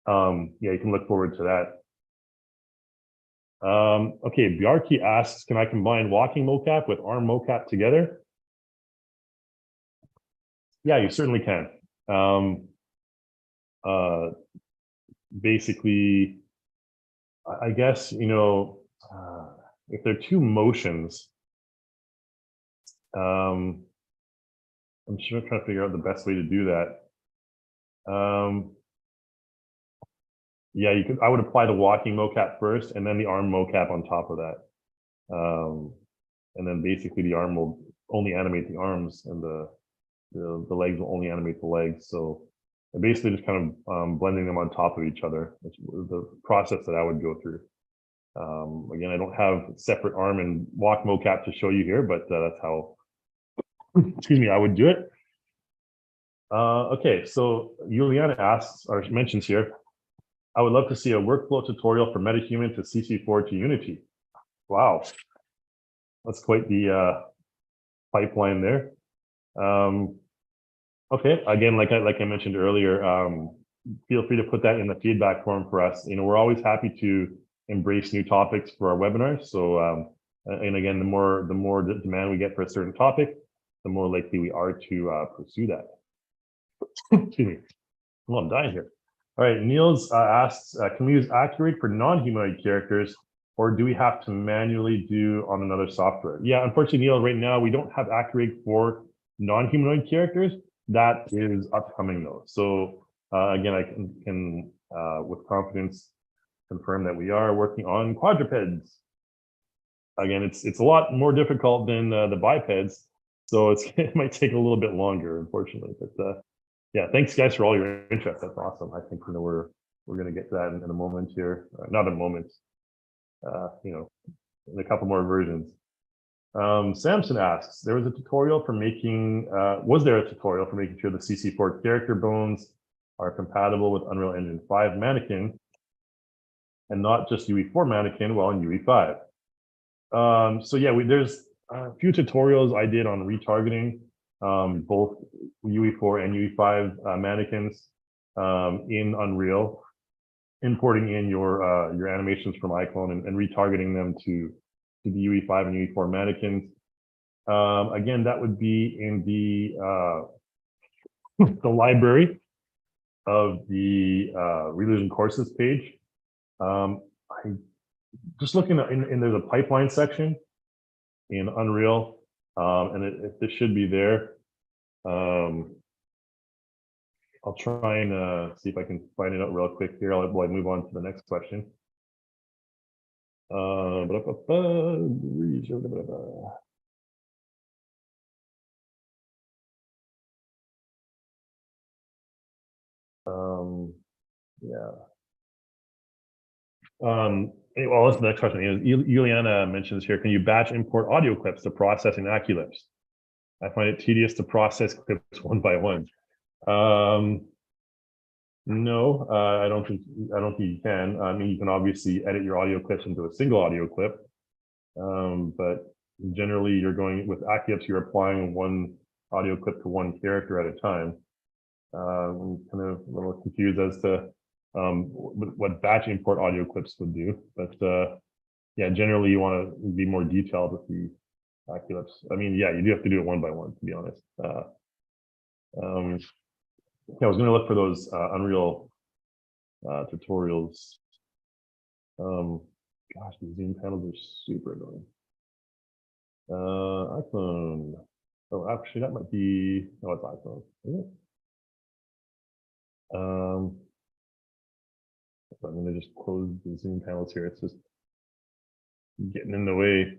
Yeah, you can look forward to that. Okay, Bjarki asks, can I combine walking mocap with arm mocap together? Yeah, you certainly can. Basically, I guess, if there are 2 motions, I'm sure I'm trying to figure out the best way to do that. Yeah, you could. I would apply the walking mocap first, and then the arm mocap on top of that. And then basically the arm will only animate the arms, and the legs will only animate the legs. So basically just kind of blending them on top of each other. That's the process that I would go through. Again, I don't have separate arm and walk mocap to show you here, but that's how, excuse me, I would do it. Okay, so Juliana asks or mentions here, I would love to see a workflow tutorial for MetaHuman to CC4 to Unity. Wow, that's quite the pipeline there. Okay, again, like I mentioned earlier, feel free to put that in the feedback form for us. You know, we're always happy to embrace new topics for our webinars. So, and again, the more demand we get for a certain topic, the more likely we are to pursue that. Excuse me. Well, I'm dying here. All right, Niels asks, can we use AccuRIG for non-humanoid characters, or do we have to manually do on another software? Yeah, unfortunately, Neil, right now we don't have AccuRIG for non-humanoid characters. That is upcoming though. So again, I can with confidence confirm that we are working on quadrupeds. Again, it's a lot more difficult than the bipeds, so it might take a little bit longer, unfortunately. But yeah, thanks guys for all your interest. That's awesome. I think we're going to get to that in a moment here. Not a moment. You know, in a couple more versions. Samson asks, there was a tutorial for making, was there a tutorial for making sure the CC4 character bones are compatible with Unreal Engine 5 mannequin and not just UE4 mannequin while in UE5? So yeah, there's a few tutorials I did on retargeting both UE4 and UE5 mannequins in Unreal, importing in your animations from iClone and retargeting them to the UE5 and UE4 mannequins. Again, that would be in the the library of the Reallusion courses page. I just looking in there's a pipeline section in Unreal, and this should be there. I'll try and see if I can find it out real quick here while I move on to the next question. Yeah. Well, that's the next question. Juliana mentions here, can you batch import audio clips to process in AccuLips? I find it tedious to process clips one by one. No, I don't think you can. I mean, you can obviously edit your audio clips into a single audio clip, but generally you're going with AccuLips, you're applying one audio clip to one character at a time. I'm kind of a little confused as to what batch import audio clips would do, but yeah, generally you want to be more detailed with the AccuLips. I mean, yeah, you do have to do it one by one, to be honest. Yeah, I was going to look for those Unreal tutorials. Gosh, the zoom panels are super annoying. iClone. Oh, actually, that might be. Oh, it's iClone. Is it? So I'm going to just close the zoom panels here. It's just getting in the way.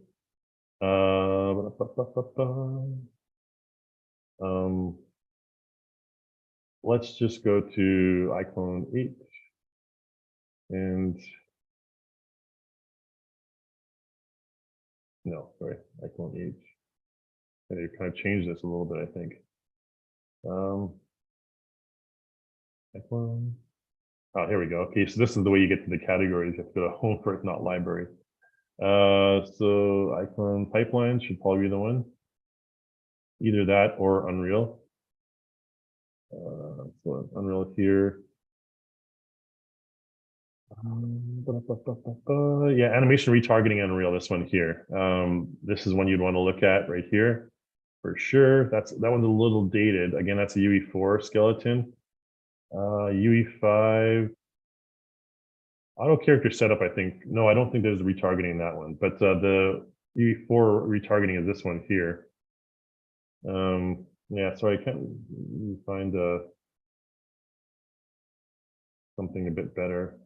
Let's just go to iClone 8 and no, sorry, iClone 8. And you kind of changed this a little bit, I think. iClone. Oh, here we go. Okay, so this is the way you get to the categories. You have to go to home first, not library. So iClone pipeline should probably be the one. Either that or Unreal. So Unreal here. Yeah, animation retargeting Unreal, this one here. This is one you'd want to look at right here for sure. That one's a little dated. Again, that's a UE4 skeleton. UE5 auto character setup, I think. No, I don't think there's retargeting in that one, but the UE4 retargeting is this one here. Yeah, sorry, I can't find something a bit better.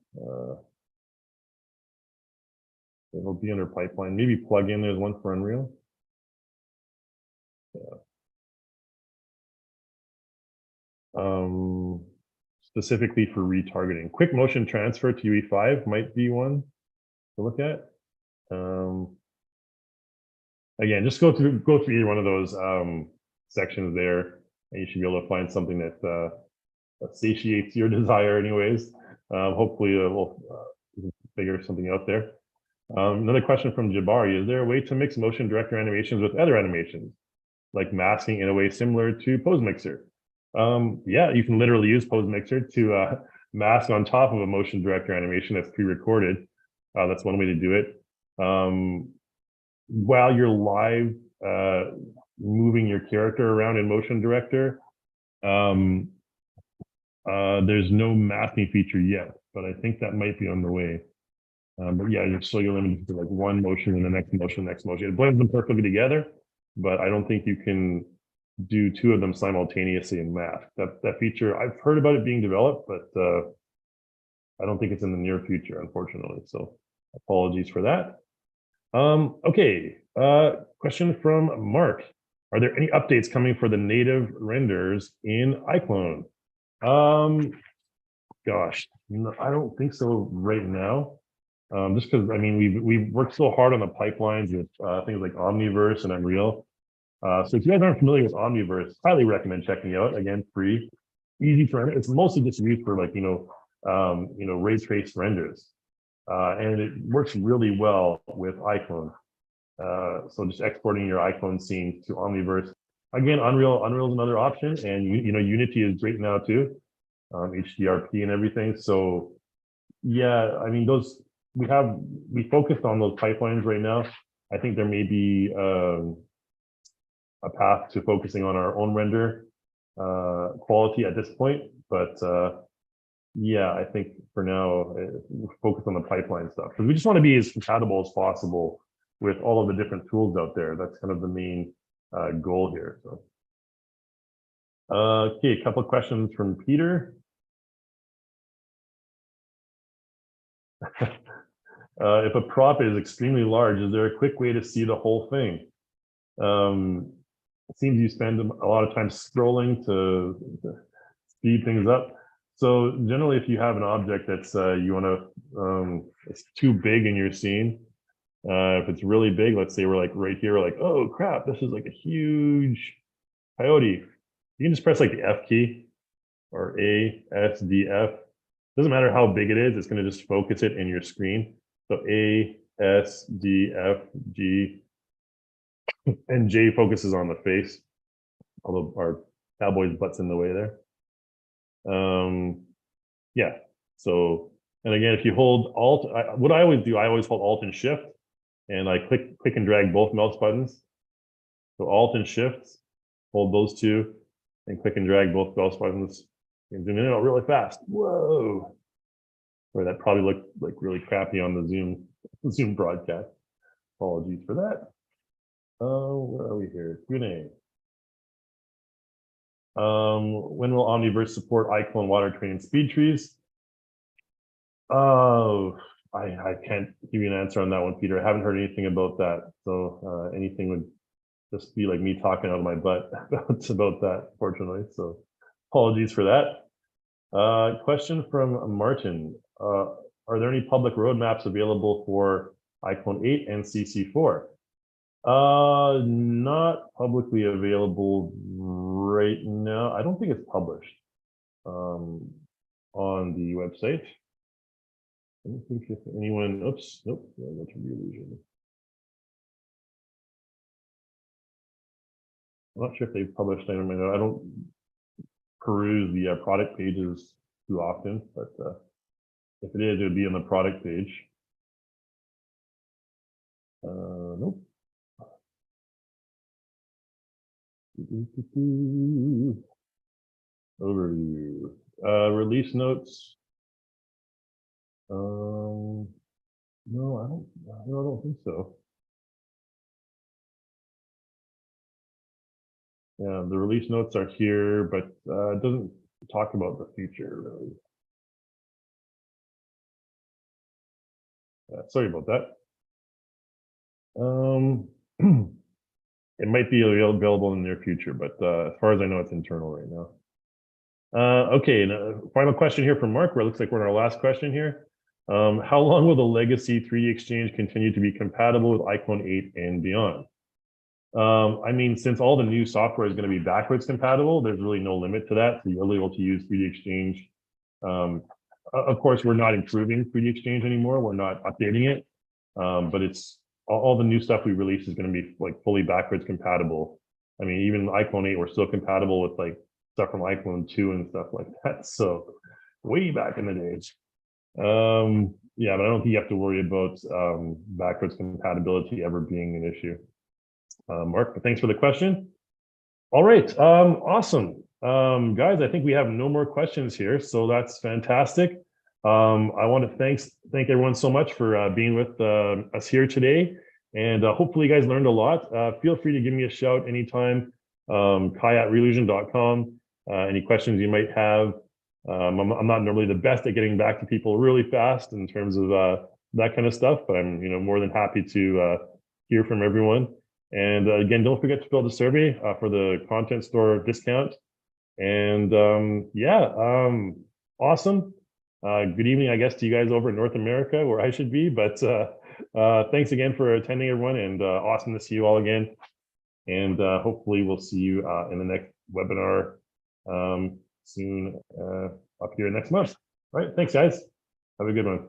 It'll be under pipeline. Maybe plugin. There's one for Unreal. Yeah. Specifically for retargeting. Quick motion transfer to UE5 might be one to look at. Again, just go through either one of those sections there, and you should be able to find something that satiates your desire anyways. Hopefully we'll figure something out there. Another question from Jabari: is there a way to mix motion director animations with other animations, like masking in a way similar to Pose Mixer? Yeah, you can literally use Pose Mixer to mask on top of a motion director animation that's pre-recorded. That's one way to do it. While you're live moving your character around in motion director, there's no masking feature yet, but I think that might be on the way. But yeah, you're limited to like one motion and the next motion, It blends them perfectly together, but I don't think you can do two of them simultaneously in mask. That feature, I've heard about it being developed, but I don't think it's in the near future, unfortunately. So apologies for that. Okay, question from Mark. Are there any updates coming for the native renders in iClone? Gosh, no, I don't think so right now. Just because I mean we've worked so hard on the pipelines with things like Omniverse and Unreal. So if you guys aren't familiar with Omniverse, highly recommend checking it out. Again, free, easy to render. It's mostly just used for like ray trace renders, and it works really well with iClone. So just exporting your iClone scene to Omniverse. Again, Unreal is another option, and Unity is great now too, HDRP and everything. So yeah, I mean we focused on those pipelines right now. I think there may be a path to focusing on our own render quality at this point, but yeah, I think for now focus on the pipeline stuff because we just want to be as compatible as possible with all of the different tools out there. That's kind of the main goal here. So, okay, a couple of questions from Peter. If a prop is extremely large, is there a quick way to see the whole thing? It seems you spend a lot of time scrolling to speed things up. So generally, if you have an object that's you want to, it's too big in your scene. If it's really big, let's say we're like right here, we're like, oh crap, this is like a huge coyote. You can just press like the F key or A, S, D, F. Doesn't matter how big it is, it's going to just focus it in your screen. So A, S, D, F, G, and J focuses on the face. Although our cowboy's butt's in the way there. Yeah. So, and again, if you hold Alt, what I always do, I always hold Alt and Shift, and I click and drag both mouse buttons. So Alt and Shift, hold those two, and click and drag both mouse buttons. And zoom in and out really fast. Whoa! Or that probably looked like really crappy on the Zoom broadcast. Apologies for that. Oh, where are we here? Q&A. When will Omniverse support iClone water train and speed trees? Oh, I can't give you an answer on that one, Peter. I haven't heard anything about that. So anything would just be like me talking out of my butt about that, fortunately. So apologies for that. Question from Martin. Are there any public roadmaps available for iClone 8 and CC4? Not publicly available right now. I don't think it's published on the website. I don't think if anyone, oops, nope, that's Reallusion. I'm not sure if they've published them. I don't peruse the product pages too often, but if it is, it would be on the product page. Nope. Overview. Release notes. No, I don't think so. Yeah, the release notes are here, but it doesn't talk about the future really. Sorry about that. It might be available in the near future, but as far as I know, it's internal right now. Okay, and a final question here from Mark, where it looks like we're in our last question here. How long will the legacy 3D Exchange continue to be compatible with iClone 8 and beyond? I mean, since all the new software is going to be backwards compatible, there's really no limit to that. So you're able to use 3D Exchange. Of course, we're not improving 3D Exchange anymore. We're not updating it, but it's all the new stuff we release is going to be like fully backwards compatible. I mean, even iClone 8, we're still compatible with like stuff from iClone 2 and stuff like that. So way back in the days. Yeah, but I don't think you have to worry about backwards compatibility ever being an issue. Mark, but thanks for the question. All right, awesome. Guys, I think we have no more questions here, so that's fantastic. I want to thank everyone so much for being with us here today, and hopefully you guys learned a lot. Feel free to give me a shout anytime, kai@reallusion.com. Any questions you might have. I'm not normally the best at getting back to people really fast in terms of that kind of stuff, but I'm more than happy to hear from everyone. And again, don't forget to fill the survey for the content store discount. And awesome. Good evening, I guess, to you guys over in North America, where I should be. But thanks again for attending, everyone, and awesome to see you all again. And hopefully we'll see you in the next webinar soon up here next month. All right, thanks, guys. Have a good one.